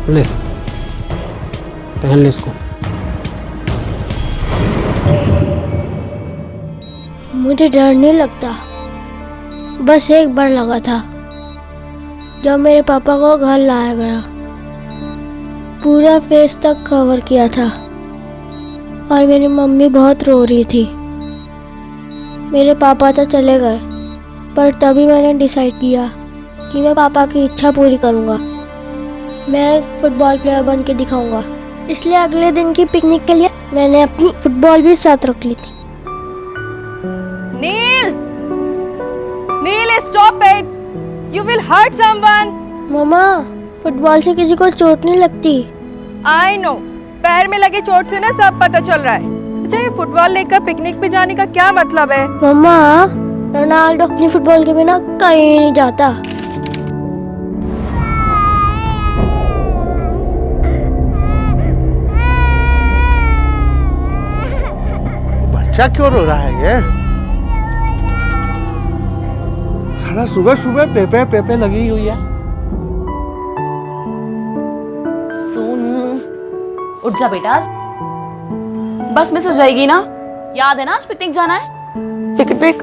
ले पहन ले इसको। मुझे डर नहीं लगता, बस एक बार लगा था जब मेरे पापा को घर लाया गया। पूरा फेस तक कवर किया था और मेरी मम्मी बहुत रो रही थी। मेरे पापा तो चले गए, पर तभी मैंने डिसाइड किया कि मैं पापा की इच्छा पूरी करूंगा। मैं एक फुटबॉल प्लेयर बन के दिखाऊंगा। इसलिए अगले दिन की पिकनिक के लिए मैंने अपनी फुटबॉल भी साथ रख ली थी। Neel, Neel stop it, you will hurt someone. Mamma, football से किसी को चोट नहीं लगती। आई नो, पैर में लगे चोट से ना सब पता चल रहा है। अच्छा, ये फुटबॉल लेकर पिकनिक पे जाने का क्या मतलब है? मम्मा, रोनाल्डो अपनी फुटबॉल के बिना कहीं नहीं जाता। बच्चा क्यों रो रहा है ये? साला सुबह सुबह पेपे पेपे लगी हुई है। सोनू, उठ जा बेटा, बस मिस हो जाएगी ना। याद है ना आज पिकनिक जाना है? पिकनिक?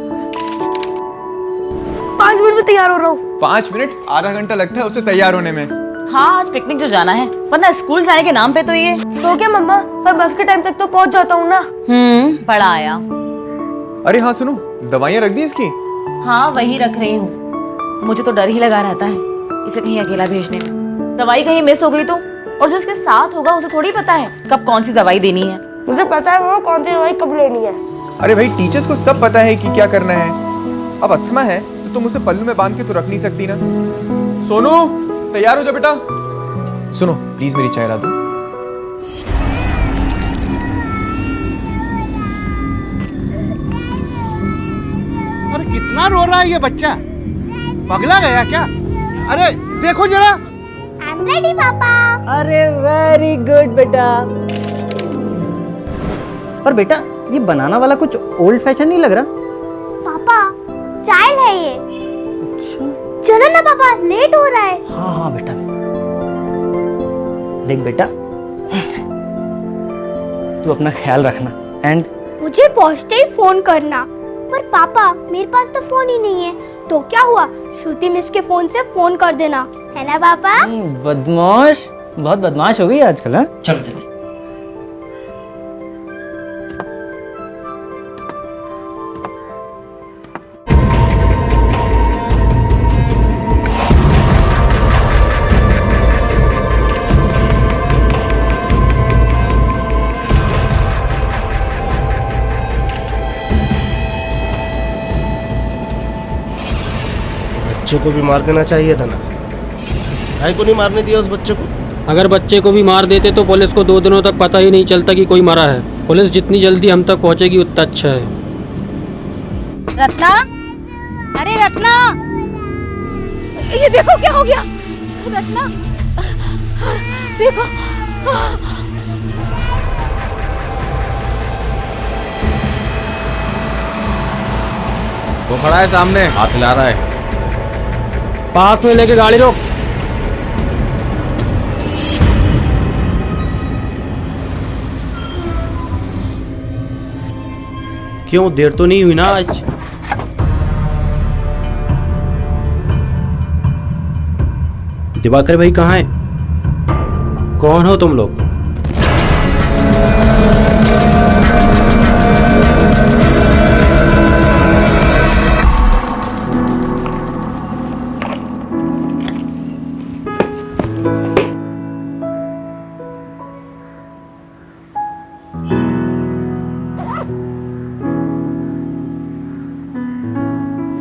5 मिनट में तैयार हो रहा हूँ। 5 मिनट? आधा घंटा लगता है उसे तैयार होने में। हाँ, आज पिकनिक जो जाना है, वरना स्कूल जाने के नाम पे तो ये। तो क्या मम्मा, पर बस के टाइम तक तो पहुँच जाता हूँ ना। बड़ा आया। अरे हाँ सुनो, दवाइयाँ रख दी इसकी? हाँ, वही रख रही हूँ। मुझे तो डर ही लगा रहता है इसे कहीं अकेला भेजने में। दवाई कहीं मिस हो गई तो, और जो इसके साथ होगा उसे थोड़ी पता है कब कौन सी दवाई देनी है। मुझे पता है वो कौन सी दवाई कब लेनी है। अरे भाई, टीचर्स को सब पता है कि क्या करना है। अब अस्थमा है तो तुम उसे पल्लू में बांध के तो रख नहीं सकती ना। सोनू, तैयार हो जा बेटा। सुनो प्लीज, मेरी चाय ला दो। अरे कितना रो रहा है ये बच्चा, पगला गया क्या? अरे देखो जरा। I'm ready, पापा। अरे वेरी गुड बेटा। पर बेटा, ये बनाना वाला कुछ ओल्ड फैशन नहीं लग रहा? पापा, चाइल्ड है ये। अच्छा। चलो ना पापा, लेट हो रहा है। हाँ हाँ बेटा, देख बेटा, तू अपना ख्याल रखना। एंड मुझे पहुंचते ही फोन करना। पर पापा, मेरे पास तो फोन ही नहीं है। तो क्या हुआ, श्रुति मिस के फोन से फोन कर देना, है ना पापा? बदमाश, बहुत बदमाश हो गई आजकल। हाँ, चलो चलो। बच्चे को भी मार देना चाहिए था ना, भाई को नहीं मारने दिया उस बच्चे को। अगर बच्चे को भी मार देते तो पुलिस को 2 दिनों तक पता ही नहीं चलता कि कोई मरा है। पुलिस जितनी जल्दी हम तक पहुंचेगी उतना अच्छा है। रत्ना, अरे रत्ना, ये देखो क्या हो गया। रत्ना, देखो। वो खड़ा है सामने, हाथ हिला रहा है। पास में लेके गाड़ी रोक। क्यों, देर तो नहीं हुई ना आज? दिवाकर भाई कहाँ हैं? कौन हो तुम लोग?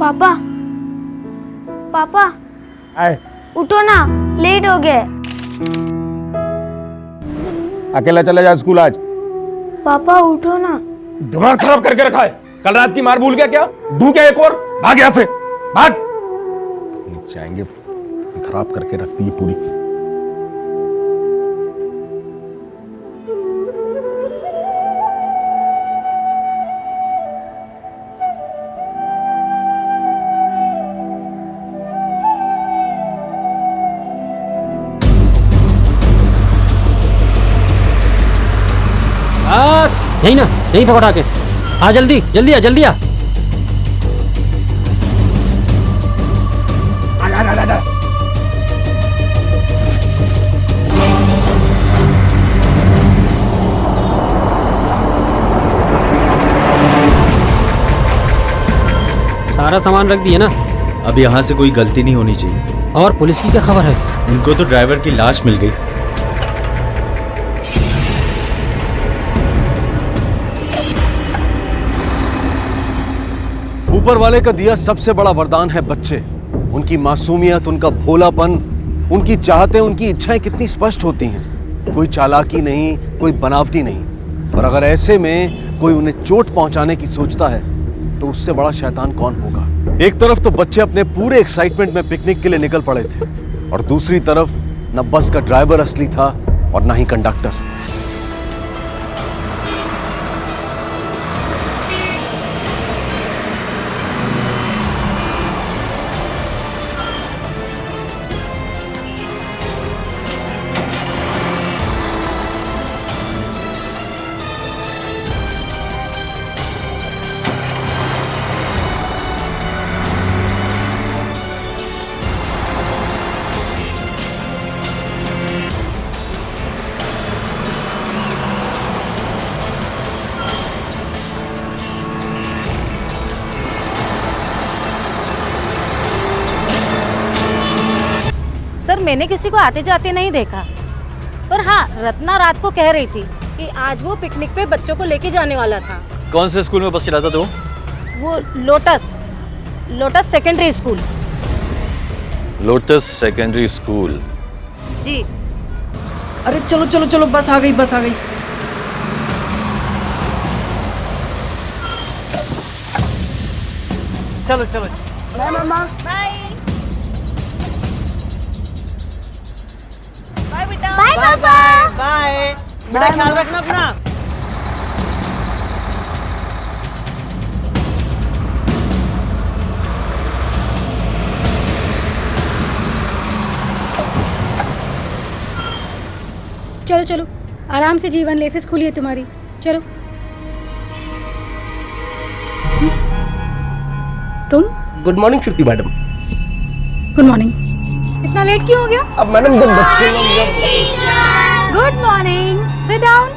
पापा, पापा, आए, उठो ना, लेट हो गए। अकेला चला जा स्कूल आज। पापा उठो ना। दिमाग खराब करके रखा है। कल रात की मार भूल गया क्या? दूं क्या एक और? भाग यहाँ से, भाग। जाएंगे, खराब करके रखती है पूरी। यही ना, यही पकड़ा के। आ जल्दी जल्दी आ, जल्दी आ। सारा सामान रख दिया ना? अब यहाँ से कोई गलती नहीं होनी चाहिए। और पुलिस की क्या खबर है? उनको तो ड्राइवर की लाश मिल गई। ऊपर वाले का दिया सबसे बड़ा वरदान है बच्चे। उनकी मासूमियत, उनका भोलापन, उनकी चाहतें, उनकी इच्छाएं कितनी स्पष्ट होती हैं। कोई चालाकी नहीं, कोई बनावटी नहीं। और अगर ऐसे में कोई उन्हें चोट पहुंचाने की सोचता है तो उससे बड़ा शैतान कौन होगा। एक तरफ तो बच्चे अपने पूरे एक्साइटमेंट में पिकनिक के लिए निकल पड़े थे और दूसरी तरफ न बस का ड्राइवर असली था और न ही कंडक्टर। सर मैंने किसी को आते जाते नहीं देखा, पर हाँ रत्ना रात को कह रही थी कि आज वो पिकनिक पे बच्चों को लेके जाने वाला था। कौन से स्कूल में बस चलाता था वो Lotus secondary school. Lotus secondary school. जी। अरे चलो चलो चलो, बस आ गई, बस आ गई। चलो चलो बाय मम्मा। बाय बेटा। बाय पापा। बाय बेटा, ख्याल रखना अपना। चलो चलो आराम से जीवन, लेसेस खुली है तुम्हारी, चलो। तुम? गुड मॉर्निंग श्रुति मैडम। Good morning. इतना लेट क्यों हो गया? अब मैडम जब गुड मॉर्निंग, सिट डाउन।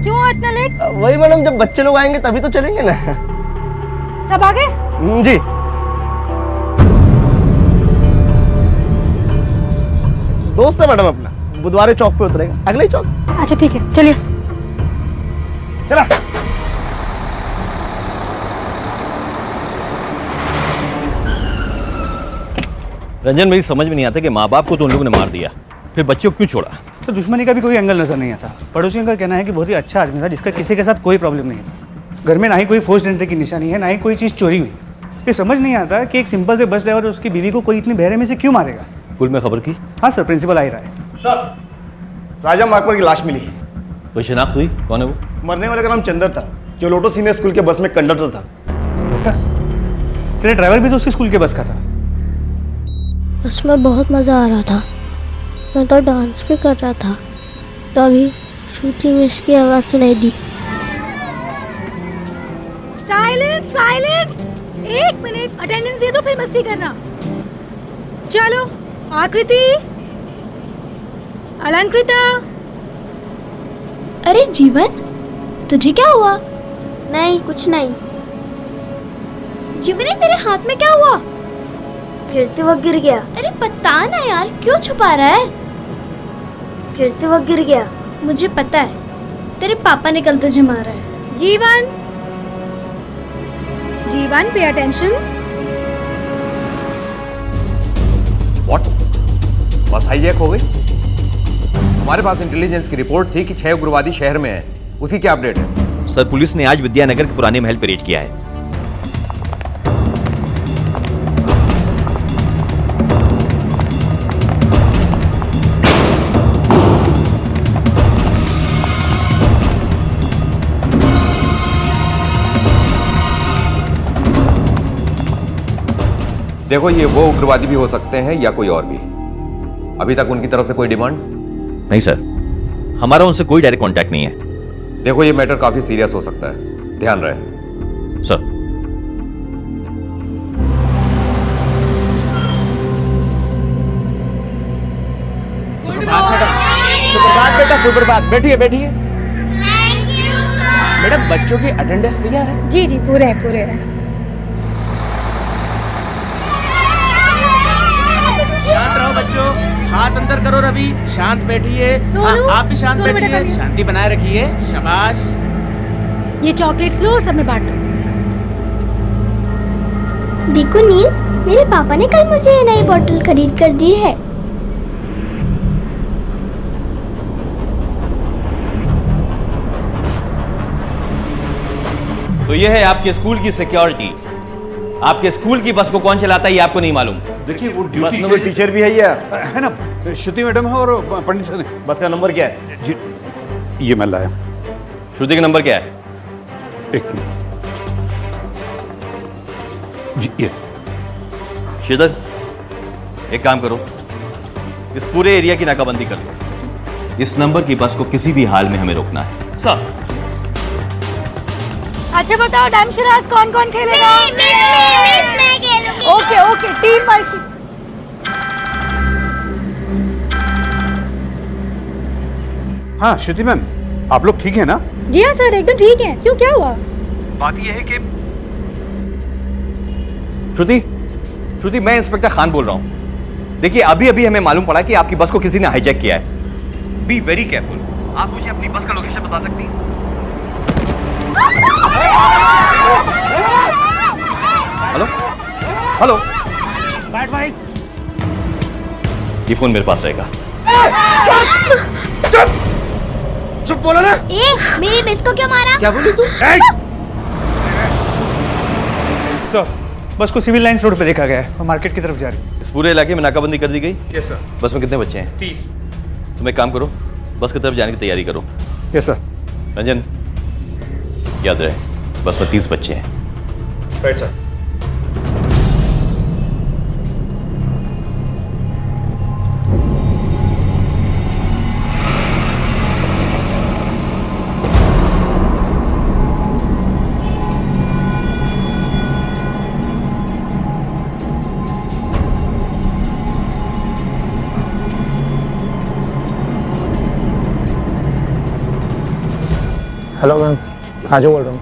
क्यों इतना लेट? वही मैडम, जब बच्चे लोग आएंगे तभी तो चलेंगे ना। सब आ गए? जी। दोस्त है मैडम अपना, बुधवारे चौक पे उतरेगा, अगले ही चौक। अच्छा ठीक है, चलिए। चला। रंजन, मेरी समझ में नहीं आता कि माँ बाप को तो उन लोगों ने मार दिया, फिर बच्चों को क्यों छोड़ा? तो दुश्मनी का भी कोई एंगल नजर नहीं आता। पड़ोसियों का कहना है कि बहुत ही अच्छा आदमी था, जिसका किसी के साथ कोई प्रॉब्लम नहीं है। घर में ना ही कोई फोर्स्ड एंट्री की निशानी है, ना ही कोई चीज़ चोरी हुई। ये समझ नहीं आता कि एक सिंपल से बस ड्राइवर और उसकी बीवी को कोई इतनी बहरे में से क्यों मारेगा। स्कूल में खबर की? हाँ सर, प्रिंसिपल आ ही रहा है। सर, राजा मार्कवर की लाश मिली है। कोई शिनाख्त हुई? कौन है वो? मरने वाले का नाम चंदर था, जो लोटो सीनियर स्कूल के बस में कंडक्टर था। लोटस? सर ड्राइवर भी तो उसके स्कूल के बस का था। बस में बहुत मज़ा आ रहा था, मैं तो डांस भी कर रहा था, तभी श्रुति मिस की आवाज़ सुनाई दी। साइलेंस साइलेंस, 1 मिनट अटेंडेंस दे दो फिर मस्ती करना। चलो आकृति, अलंकृता। अरे जीवन, तुझे क्या हुआ? नहीं कुछ नहीं। जीवन, तेरे हाथ में क्या हुआ? गिरते वक्त गिर गया। अरे पता ना यार, क्यों छुपा रहा है? गिरते वक्त गिर गया। मुझे पता है, तेरे पापा ने कल तुझे मारा है। जीवन, जीवन पे अटेंशन। व्हाट? बस हाईजैक हो गई? हमारे पास इंटेलिजेंस की रिपोर्ट थी कि 6 उग्रवादी शहर में है, उसकी क्या अपडेट है? सर, पुलिस ने आज विद्यानगर के पुराने महल पर रेड किया है। देखो, ये वो उग्रवादी भी हो सकते हैं या कोई और भी। अभी तक उनकी तरफ से कोई डिमांड नहीं सर, हमारा उनसे कोई डायरेक्ट कांटेक्ट नहीं है। देखो ये मैटर काफी सीरियस हो सकता है, ध्यान रहे। सर। सुप्रभात बेटा, सुप्रभात। बैठिए बैठिए। मैडम बच्चों की अटेंडेंस तैयार है? जी जी पूरे हैं पूरे हैं। शांत रहो बच्चों, हाथ अंदर करो। रवि शांत बैठिए। हाँ, आप भी शांत बैठिए, शांति बनाए रखिए। शाबाश। ये चॉकलेट्स लो और सब में बांट दो। देखो नील, मेरे पापा ने कल मुझे ये नई बोतल खरीद कर दी है। तो ये है आपके स्कूल की सिक्योरिटी। आपके स्कूल की बस को कौन चलाता है ये आपको नहीं मालूम। देखिए वो ड्यूटी नंबर टीचर भी है ये है ना, श्रुति मैडम है और पंडित सर है। बस का नंबर क्या है? जी ये मैं लाया। श्रुति का नंबर क्या है? एक मिनट जी, ये श्रीधर एक काम करो, इस पूरे एरिया की नाकाबंदी कर दो। इस नंबर की बस को किसी भी हाल में हमें रोकना है। सर। अच्छा बताओ डैमशराज कौन कौन खेलेगा? मैं खेलूंगी। Okay okay, team wise. हाँ श्रुति मैम, आप लोग ठीक है ना? जी हाँ सर, एकदम ठीक है। क्यों, क्या हुआ? बात यह है कि श्रुति मैं इंस्पेक्टर खान बोल रहा हूं। देखिए अभी अभी हमें मालूम पड़ा कि आपकी बस को किसी ने हाईजैक किया है। Be very careful. आप मुझे अपनी बस का लोकेशन बता सकती हैं? हेलो हेलो, बैठ भाई। ये फोन मेरे पास रहेगा। चुप बोलो ना। मेरी मिस को क्यों मारा? क्या बोली तू? सर बस को सिविल लाइंस रोड पे देखा गया है और मार्केट की तरफ जा रही है। इस पूरे इलाके में नाकाबंदी कर दी गई? Yes sir. बस में कितने बच्चे हैं? 30। तुम एक काम करो, बस की तरफ जाने की तैयारी करो। Yes sir. रंजन याद रहे बस में 30 बच्चे हैं। Right sir. हेलो मैम, आजू बोल रहा हूँ।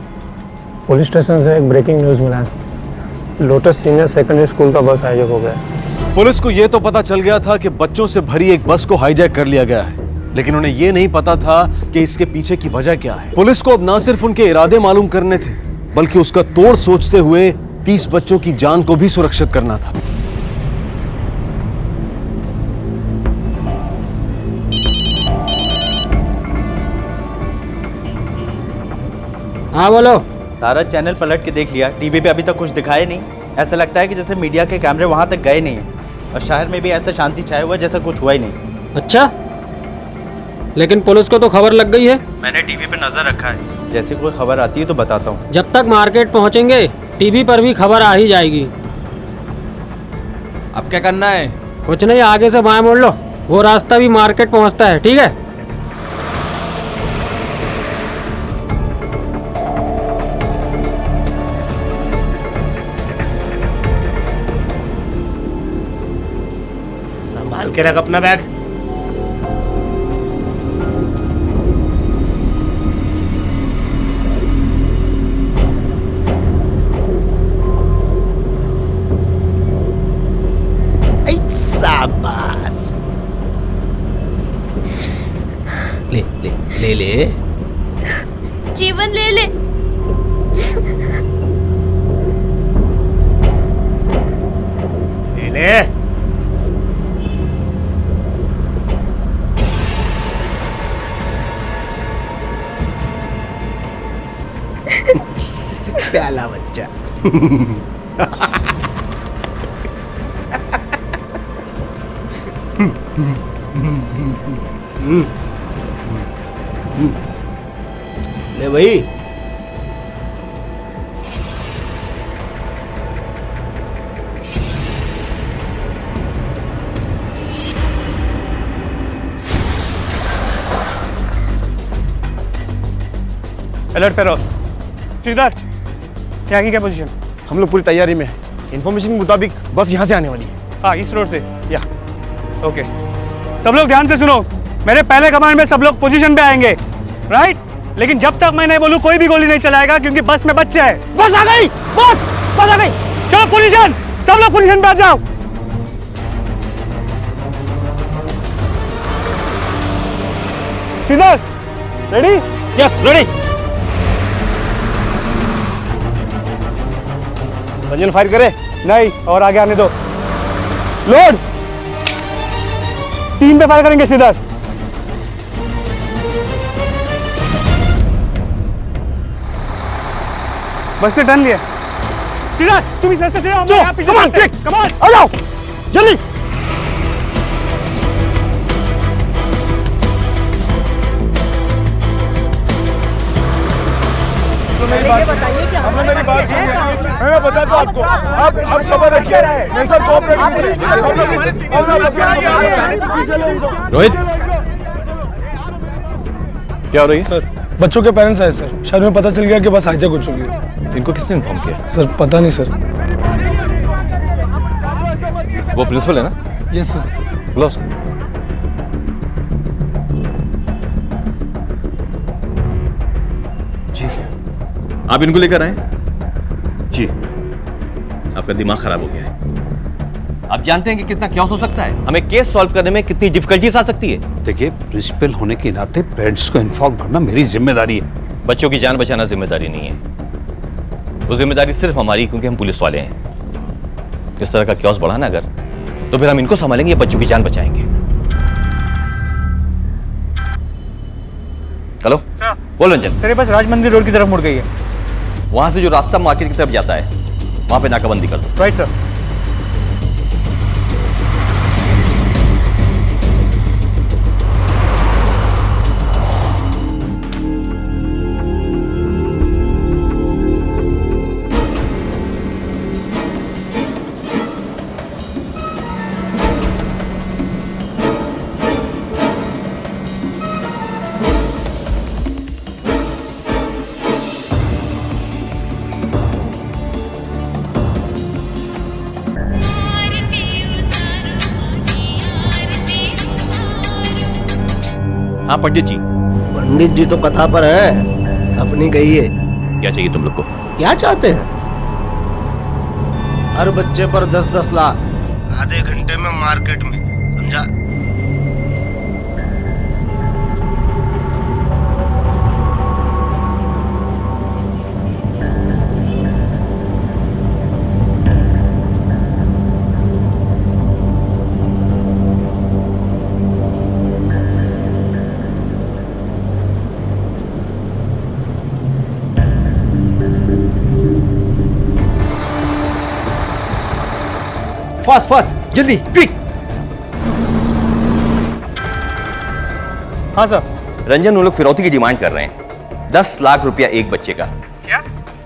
पुलिस स्टेशन से एक ब्रेकिंग न्यूज़ मिला है। लोटस सीनियर सेकेंडरी स्कूल का बस हाईजैक हो गया है। पुलिस को यह तो पता चल गया था कि बच्चों से भरी एक बस को हाईजैक कर लिया गया है, लेकिन उन्हें यह नहीं पता था कि इसके पीछे की वजह क्या है। पुलिस को अब न सिर्फ उनके इरादे मालूम करने थे, बल्कि उसका तोड़ सोचते हुए 30 बच्चों की जान को भी सुरक्षित करना था। हाँ बोलो। सारा चैनल पलट के देख लिया, टीवी पे अभी तक कुछ दिखाया नहीं। ऐसा लगता है कि जैसे मीडिया के कैमरे वहां तक गए नहीं हैं और शहर में भी ऐसा शांति छाया हुआ जैसा कुछ हुआ ही नहीं। अच्छा, लेकिन पुलिस को तो खबर लग गई है। मैंने टीवी पे नजर रखा है, जैसे कोई खबर आती है तो बताता हूँ। जब तक मार्केट पहुंचेंगे टीवी पर भी खबर आ ही जाएगी। अब क्या करना है? कुछ नहीं, आगे से बाएं मोड़ लो, वो रास्ता भी मार्केट पहुंचता है। ठीक है? संभाल के रख अपना बैग। शाबाश। ले ले ले ले। जीवन ले ले। ले ले। प्याला बच्चा। ले भाई। अलर्ट पे रहो। श्रीधर, क्या की क्या पोजीशन? हम लोग पूरी तैयारी में हैं। इन्फॉर्मेशन के मुताबिक बस यहाँ से आने वाली है। हाँ, इस रोड से। या ओके, सब लोग ध्यान से सुनो। मेरे पहले कमांड में सब लोग पोजीशन पे आएंगे, राइट? लेकिन जब तक मैं नहीं बोलूं कोई भी गोली नहीं चलाएगा, क्योंकि बस में बच्चे हैं। बस आ गई, बस आ गई। चलो पोजीशन, सब लोग पोजीशन पे आ जाओ। Sridhar, ready? Yes, ready. Ranjan fire करे? नहीं, और आगे आने दो। लोड। 3 पे फायर करेंगे श्रीधर। बस ने टर्न लिया। श्रीधर, तुम इस रास्ते से आओ, मैं यहाँ पीछे चलते हैं। Come on, आ जाओ, जल्दी। मेरी बात सुनिए। मैं बता दूं आपको, आप सबर रखिए, मेरे साथ कोऑपरेट कीजिए। रोहित, क्या हो रही है? सर, बच्चों के पेरेंट्स आए सर। शायद में पता चल गया कि बस हाईजैक हो चुकी है। इनको किसने इन्फॉर्म किया? सर पता नहीं सर। वो प्रिंसिपल है ना? Yes sir. बुलाओ उसको। जी, आप इनको लेकर आए? जी, आपका दिमाग खराब हो गया है। आप जानते हैं कि कितना क्या हो सकता है, हमें केस सॉल्व करने में कितनी डिफिकल्टीज आ सकती है। देखिए, प्रिंसिपल होने के नाते पेरेंट्स को इन्फॉर्म करना मेरी जिम्मेदारी है। बच्चों की जान बचाना जिम्मेदारी नहीं है, वो जिम्मेदारी सिर्फ हमारी, क्योंकि हम पुलिस वाले हैं। इस तरह का क्योस बढ़ा ना अगर, तो फिर हम इनको संभालेंगे, बच्चों की जान बचाएंगे। हेलो बोल रंजन। तेरे पास राज मंदिर रोड की तरफ मुड़ गई है। वहां से जो रास्ता मार्केट की तरफ जाता है, वहां पे नाकाबंदी कर दो। Right sir. हाँ पंडित जी। पंडित जी तो कथा पर है, अपनी गई है। क्या चाहिए तुम लोग को? क्या चाहते हैं? हर बच्चे पर 10-10 लाख, आधे घंटे में मार्केट में, समझा? फास्ट फास्ट, जल्दी, क्विक। हाँ सर। रंजन, वो लोग फिरौती की डिमांड कर रहे हैं, 10 लाख रुपया एक बच्चे का। क्या?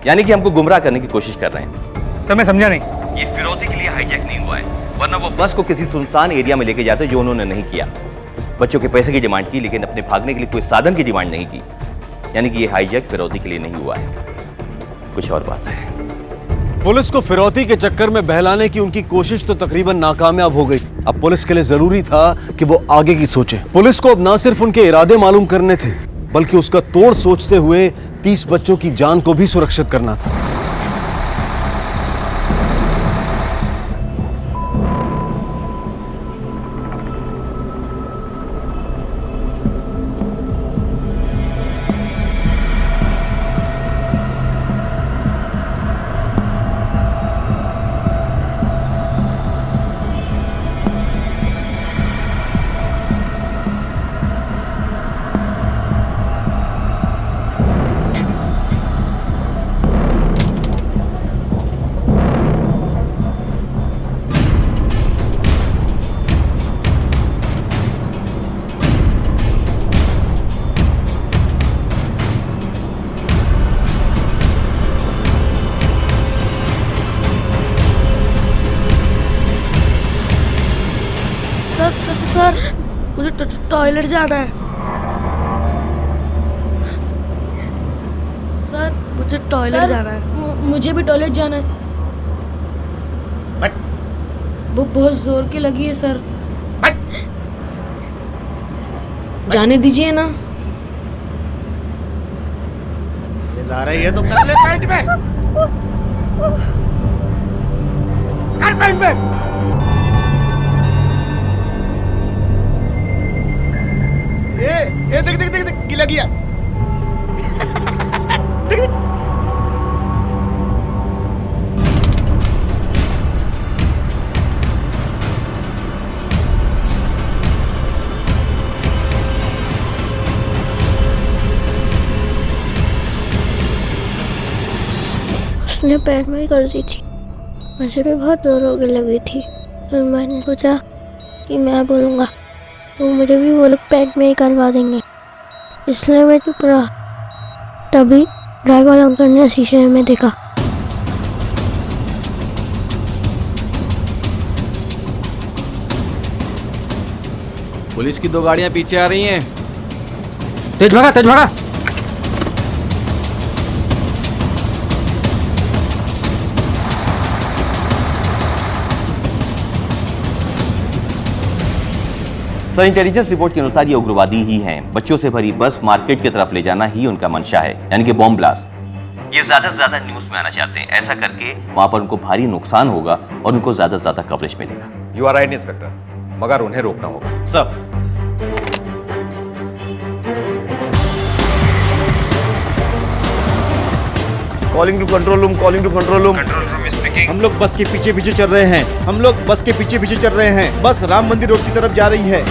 यानी कि हमको गुमराह करने की कोशिश कर रहे हैं। सर मैं समझा नहीं। ये फिरौती के लिए हाईजैक नहीं हुआ है, वरना वो बस को किसी सुनसान एरिया में लेके जाते, जो उन्होंने नहीं किया। बच्चों के पैसे की डिमांड की, लेकिन अपने भागने के लिए कोई साधन की डिमांड नहीं की। यानी कि ये हाईजैक फिरौती के लिए नहीं हुआ है, कुछ और बात है। पुलिस को फिरौती के चक्कर में बहलाने की उनकी कोशिश तो तकरीबन नाकामयाब हो गई। अब पुलिस के लिए जरूरी था कि वो आगे की सोचे। पुलिस को अब ना सिर्फ उनके इरादे मालूम करने थे, बल्कि उसका तोड़ सोचते हुए 30 बच्चों की जान को भी सुरक्षित करना था। सर, मुझे टॉयलेट जाना है। मुझे टॉयलेट जाना है। मुझे भी टॉयलेट जाना है। वो बहुत जोर की लगी है सर। जाने दीजिए ना। ये जा रही है तो कर ले पैंट में। कर पैंट में। ये देख देख देख देख गीला किया। देख देख। उसने पैर में ही कर दी थी। मुझे भी बहुत जोर होने लगी थी, फिर मैंने सोचा कि मैं बोलूँगा तो मुझे भी वो लोग पैर में ही करवा देंगे, इसलिए मैं चुप रहा। तभी ड्राइवर अंकल ने शीशे में देखा। पुलिस की 2 गाड़ियां पीछे आ रही हैं। तेज भागा, तेज भागा। सर, इंटेलिजेंस रिपोर्ट के अनुसार ये उग्रवादी ही हैं। बच्चों से भरी बस मार्केट की तरफ ले जाना ही उनका मंशा है, यानी कि बॉम्ब ब्लास्ट। ये ज्यादा से ज्यादा न्यूज में आना चाहते हैं। ऐसा करके वहां पर उनको भारी नुकसान होगा और उनको ज्यादा से ज्यादा कवरेज मिलेगा। यू आर राइट इंस्पेक्टर, मगर उन्हें रोकना होगा। Sir, calling to control room, calling to control room. Control room speaking. हम लोग बस के पीछे पीछे चल रहे हैं। हम लोग बस के पीछे पीछे चल रहे हैं। बस राम मंदिर रोड की तरफ जा रही है।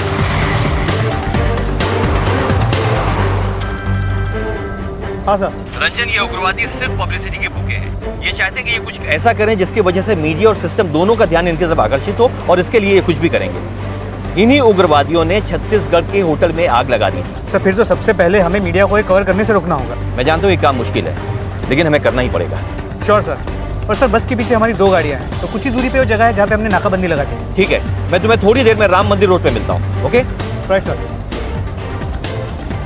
हाँ सर। रंजन, ये उग्रवादी सिर्फ पब्लिसिटी के भूखे हैं। ये चाहते हैं कि ये कुछ ऐसा करें जिसकी वजह से मीडिया और सिस्टम दोनों का ध्यान इनकी तरफ आकर्षित हो, और इसके लिए ये कुछ भी करेंगे। इन्हीं उग्रवादियों ने छत्तीसगढ़ के होटल में आग लगा दी थी। सर, फिर तो सबसे पहले हमें मीडिया को कवर करने से रोकना होगा। मैं जानता हूँ ये काम मुश्किल है, लेकिन हमें करना ही पड़ेगा। Sure sir. और सर, बस के पीछे हमारी 2 गाड़ियाँ हैं, तो कुछ ही दूरी पे वो जगह है जहाँ पे हमने नाकाबंदी लगा दी। ठीक है, मैं तुम्हें थोड़ी देर में राम मंदिर रोड पे मिलता हूँ। Okay, right sir.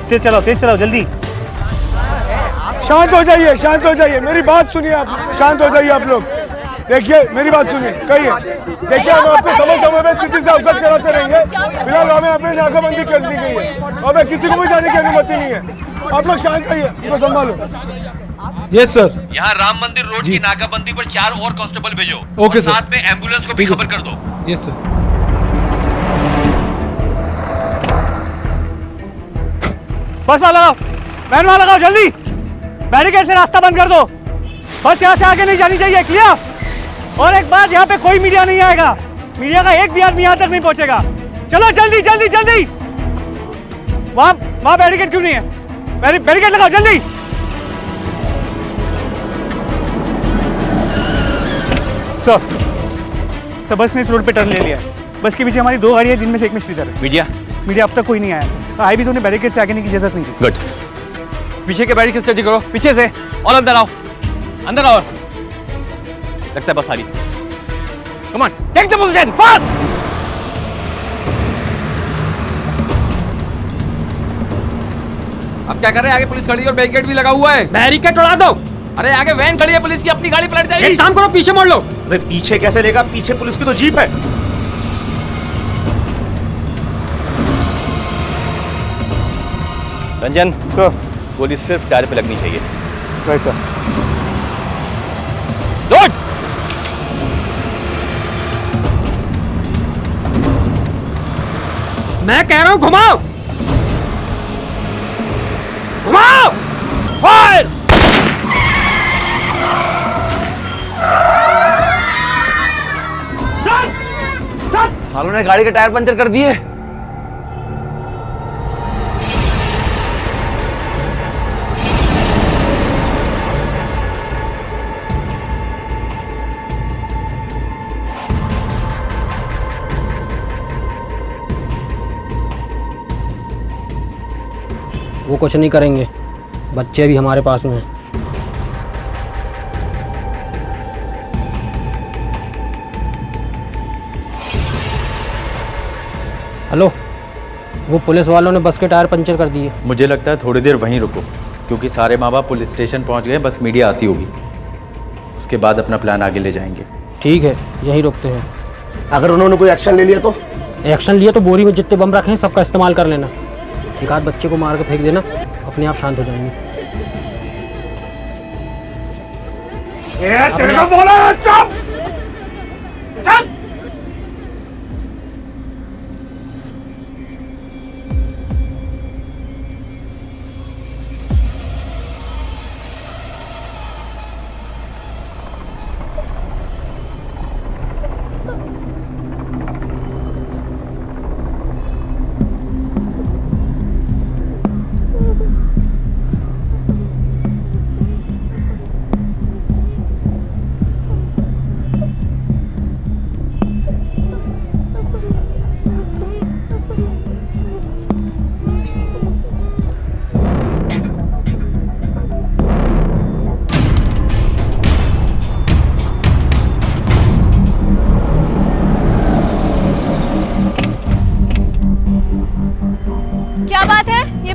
तेज चलाओ जल्दी। शांत हो जाइए, शांत हो जाइए। मेरी बात सुनिए आप। शांत हो जाइए आप लोग। देखिए, मेरी बात सुनिए। कहिए। देखिए, हम आपको समय समय पे स्थिति से अवगत कराते रहेंगे। फिलहाल हमें अपनी नाकाबंदी कर दी गई है। हमें किसी को भी जाने की अनुमति नहीं है। आप लोग शांत रहिए, इनको संभालो। Yes sir. यहाँ राम मंदिर रोड की नाकाबंदी पर 4 और कांस्टेबल भेजो। ओके और सर। साथ में एम्बुलेंस को भी खबर कर दो। Yes sir. बस वाला लगाओ, वैन वाला लगाओ, जल्दी। बैरिकेड से रास्ता बंद कर दो। बस यहाँ से आगे नहीं जानी चाहिए। क्लियर? और एक बात, यहाँ पे कोई मीडिया नहीं आएगा। मीडिया का एक भी आदमी यहाँ तक नहीं पहुंचेगा। चलो जल्दी जल्दी जल्दी। वहाँ बैरिकेड क्यों नहीं है? बैरिकेड लगाओ जल्दी। सर, बस ने इस रोड पे टर्न ले लिया है। बस के पीछे हमारी 2 गाड़ियाँ, जिनमें से एक में श्रीधर है। मीडिया अब तक कोई नहीं आया। आए भी तो उन्हें बैरिकेड से आगे की इजाजत नहीं दी। गुड। पीछे के बैरिकेड स्टडी करो, पीछे से, और अंदर आओ, अंदर आओ। लगता है बस आ रही। Come on, take the position fast. अब क्या कर रहे हैं? आगे पुलिस खड़ी है और बैरिकेड भी लगा हुआ है। बैरिकेड उड़ा दो। अरे आगे वैन खड़ी है पुलिस की, अपनी गाड़ी पलट जाएगी। एक काम करो, पीछे मोड़ लो। अरे पीछे कैसे लेगा? पीछे पुलिस की तो जीप है। रंजन सर, गोली सिर्फ टायर पे लगनी चाहिए। Right sir. गुड। मैं कह रहा हूं घुमाओ, घुमाओ। फायर। सालों ने गाड़ी के टायर पंचर कर दिए। वो कुछ नहीं करेंगे, बच्चे भी हमारे पास में हैं। हेलो, वो पुलिस वालों ने बस के टायर पंचर कर दिए। मुझे लगता है थोड़ी देर वहीं रुको, क्योंकि सारे माँ बाप पुलिस स्टेशन पहुंच गए, बस मीडिया आती होगी, उसके बाद अपना प्लान आगे ले जाएंगे। ठीक है, यहीं रोकते हैं। अगर उन्होंने कोई एक्शन ले लिया तो? एक्शन लिया तो बोरी में जितने बम रखे हैं सबका इस्तेमाल कर लेना। एक आध बच्चे को मार के फेंक देना, अपने आप शांत हो जाएंगे। तेरे को बोला चुप! चुप!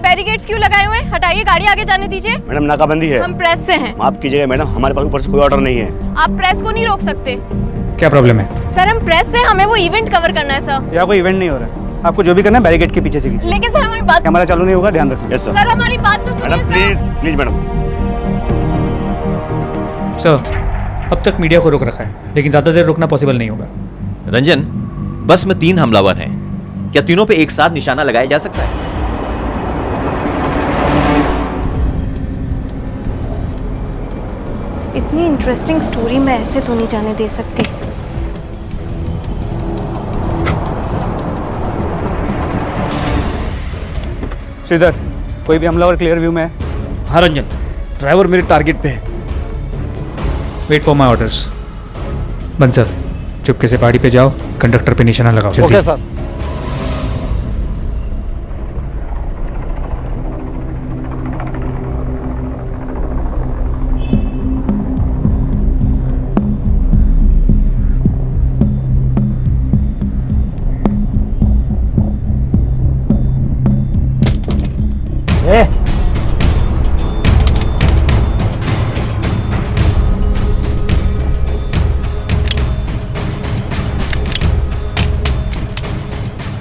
बैरिकेड्स क्यों लगाए हुए हैं? हटाइए, गाड़ी आगे जाने दीजिए। मैडम नाकाबंदी है। हम प्रेस से हैं। माफ कीजिएगा मैडम, हमारे पास ऊपर से कोई ऑर्डर नहीं है। आप प्रेस को नहीं रोक सकते। क्या प्रॉब्लम है? सर हम प्रेस से, हमें वो इवेंट कवर करना है सर। यहाँ कोई इवेंट नहीं हो रहा है, आपको जो भी करना है बैरिकेड के पीछे से कीजिए। लेकिन सर हमारी बात, हमारा चालू नहीं होगा, ध्यान रखिए। यस सर हमारी बात तो सुनिए। Madam please please madam. Sir अब तक मीडिया को रोक रखा है, लेकिन ज्यादा देर रोकना पॉसिबल नहीं होगा। रंजन, बस में 3 हमलावर हैं, क्या तीनों पे एक साथ निशाना लगाया जा सकता है? इतनी इंटरेस्टिंग स्टोरी मैं ऐसे तो नहीं जाने दे सकती। श्रीधर, कोई भी हमलावर क्लियर व्यू में है? हाँ रंजन, ड्राइवर मेरे टारगेट पे है। Wait for my orders. बंसर, चुपके से पहाड़ी पे जाओ, कंडक्टर पे निशाना लगाओ। Okay sir.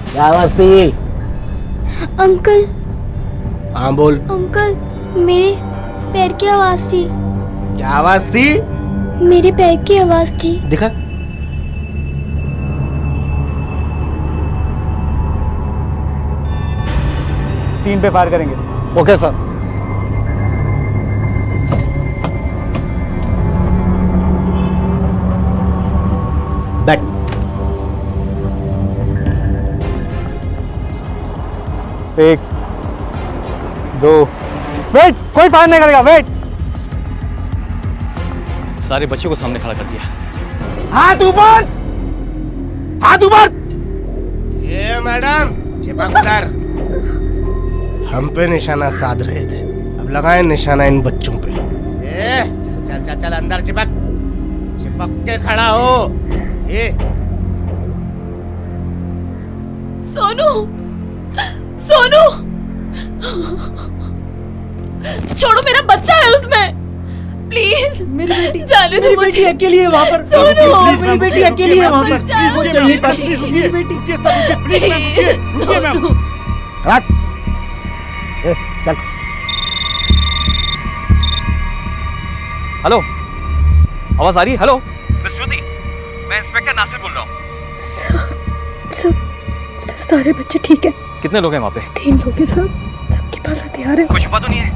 क्या आवाज थी? अंकल। हाँ बोल। अंकल, मेरे पैर की आवाज थी। क्या आवाज थी? मेरे पैर की आवाज थी। दिखा। तीन पे फायर करेंगे। Okay sir. बैक। एक, दो, वेट, कोई फायर नहीं करेगा, वेट। सारे बच्चों को सामने खड़ा कर दिया। हाथ ऊपर, हाथ ऊपर। ये मैडम चिपक उधर। हम पे निशाना साध रहे थे, अब लगाए निशाना इन बच्चों पे। ये चल चल चल चल अंदर चिपक, चिपक के खड़ा हो। ये सोनू, सोनू, छोड़ो, मेरा बच्चा है उसमें, प्लीज। मेरी बेटी जाने दो, मेरी बेटी अकेली है वहाँ पर। सोनू, मेरी बेटी अकेली है वहाँ पर, वो चल नहीं पाती। मेरी बेटी, रुकिए मैम। चल। हेलो, आवाज आ रही है? हेलो मिस श्रुति, मैं इंस्पेक्टर नासिर बोल रहा हूँ। सारे बच्चे ठीक है? कितने लोग हैं वहाँ पे? 3 लोग हैं सर, सबके पास हथियार है। कोई छुपा तो नहीं है?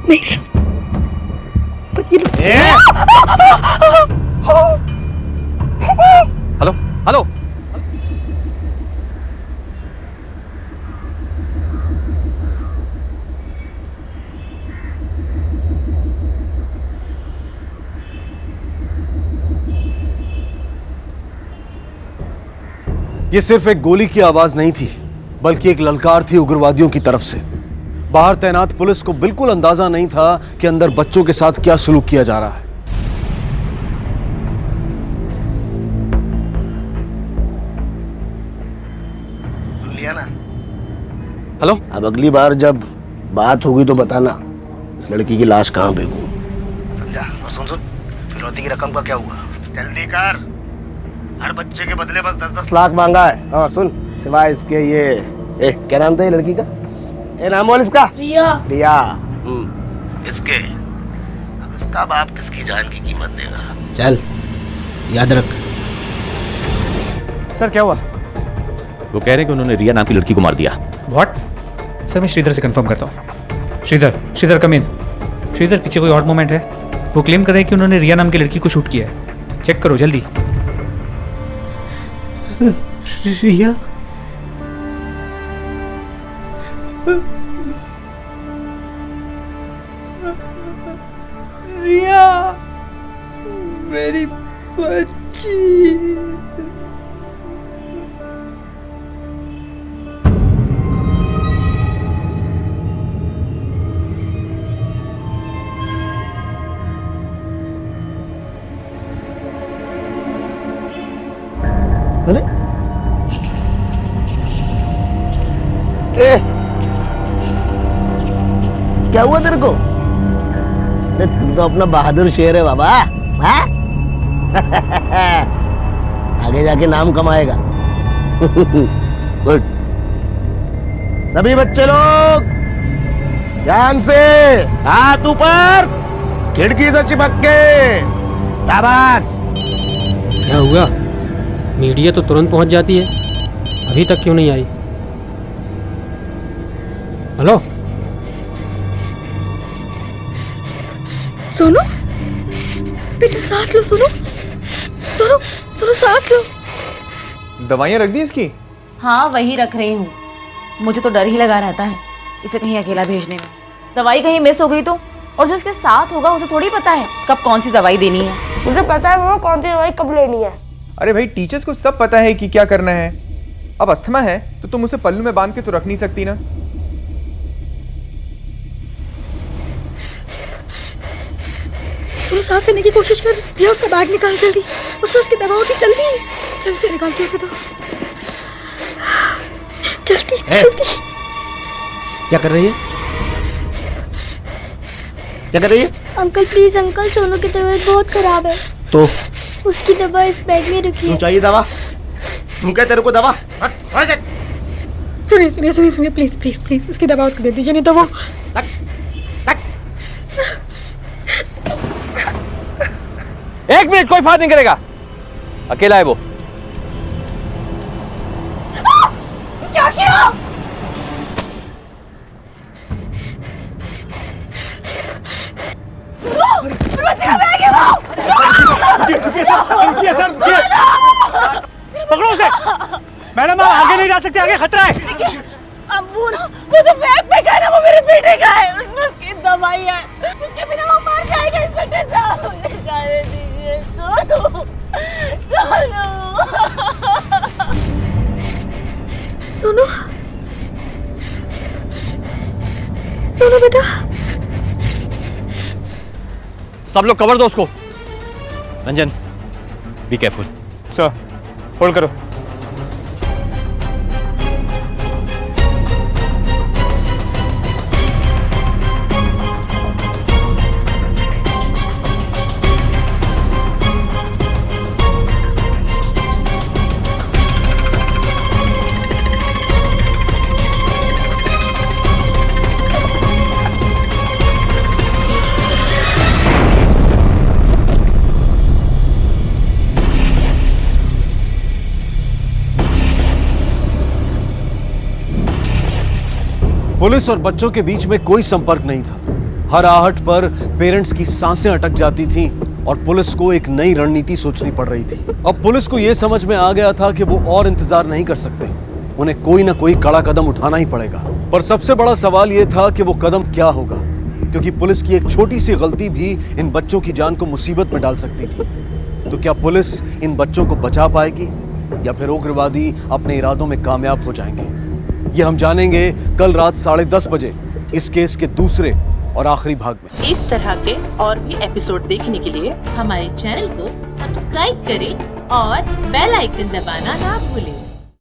नहीं, पर ये हेलो हेलो, ये सिर्फ एक गोली की आवाज नहीं थी, बल्कि एक ललकार थी उग्रवादियों की तरफ से। बाहर तैनात पुलिस को बिल्कुल अंदाजा नहीं था कि अंदर बच्चों के साथ क्या सलूक किया जा रहा है। लिया ना? हेलो, अब अगली बार जब बात होगी तो बताना, इस लड़की की लाश कहाँ फेंकूं? समझा? और सुन फिरौती की रकम का क्या हुआ? जल्दी कर। हर बच्चे के बदले बस 10-10 लाख मांगा है। और सुन, सिवाय इसके ये क्या नाम था ये लड़की का? नाम बोल इसका। रिया। रिया। इसके अब इसका बाप किसकी जान की कीमत देगा? चल याद रख। सर क्या हुआ? वो कह रहे हैं कि उन्होंने रिया नाम की लड़की को मार दिया। व्हाट? सर मैं श्रीधर से कंफर्म करता हूँ। श्रीधर कम इन। श्रीधर पीछे कोई और मोमेंट है? वो क्लेम कर रहे हैं कि उन्होंने रिया नाम की लड़की को शूट किया है। चेक करो जल्दी। रिया? रिया मेरी बच्ची। अरे क्या हुआ तेरे को? तू तो अपना बहादुर शेर है बाबा। हाँ? आगे जाके नाम कमाएगा। गुड। सभी बच्चे लोग ध्यान से, हाथ ऊपर, खिड़की से चिपक के। शाबाश। क्या हुआ? मीडिया तो तुरंत पहुंच जाती है, अभी तक क्यों नहीं आई? हेलो सोनू, बेटा सांस लो। सोनू सांस लो। दवाइयाँ रख दी इसकी? हाँ वही रख रही हूँ। मुझे तो डर ही लगा रहता है इसे कहीं अकेला भेजने में। दवाई कहीं मिस हो गई तो? और जो इसके साथ होगा उसे थोड़ी पता है कब कौन सी दवाई देनी है। मुझे पता है वो कौन सी दवाई कब लेनी है। अरे भाई टीचर्स को सब पता है कि क्या करना है। अब अस्थमा है तो तुम उसे पल्लू में बांध के तो रख नहीं सकती ना। सोनू सांस लेने की कोशिश कर। लिया उसका बैग निकाल जल्दी, उसमें उसकी दवाओं की जल्दी से निकाल के उसे दो। जल्दी। क्या कर रही है? क्या कर रही है? अंकल प्लीज अंकल, सोनू की तबीयत बहुत खराब है। तो उसकी दवा इस बैग में रखी है। चाहिए दवा? तुम क्या तेरे को दवा? सुनिए प्लीज उसकी दवा उसको दे दीजिए, नहीं तो वो एक मिनट, कोई फायदा नहीं करेगा, अकेला है वो। क्या किया? पकड़ो उसे। मैडम आप आगे नहीं जा सकते, आगे खतरा है। वो जो बैग पे गया ना वो मेरे बेटे का है, उसमें उसकी दवाई है, उसके बिना वो मर जाएगा। इंस्पेक्टर साहब मुझे जाने दीजिए। सोनू बेटा। सब लोग कवर दो उसको। Ranjan be careful. Sir hold करो। पुलिस और बच्चों के बीच में कोई संपर्क नहीं था। हर आहट पर पेरेंट्स की सांसें अटक जाती थीं और पुलिस को एक नई रणनीति सोचनी पड़ रही थी। अब पुलिस को यह समझ में आ गया था कि वो और इंतजार नहीं कर सकते, उन्हें कोई ना कोई कड़ा कदम उठाना ही पड़ेगा। पर सबसे बड़ा सवाल यह था कि वो कदम क्या होगा, क्योंकि पुलिस की एक छोटी सी गलती भी इन बच्चों की जान को मुसीबत में डाल सकती थी। तो क्या पुलिस इन बच्चों को बचा पाएगी या फिर उग्रवादी अपने इरादों में कामयाब हो जाएंगे? ये हम जानेंगे कल रात 10:30 बजे इस केस के दूसरे और आखिरी भाग में। इस तरह के और भी एपिसोड देखने के लिए हमारे चैनल को सब्सक्राइब करें और बेल आइकन दबाना ना भूलें।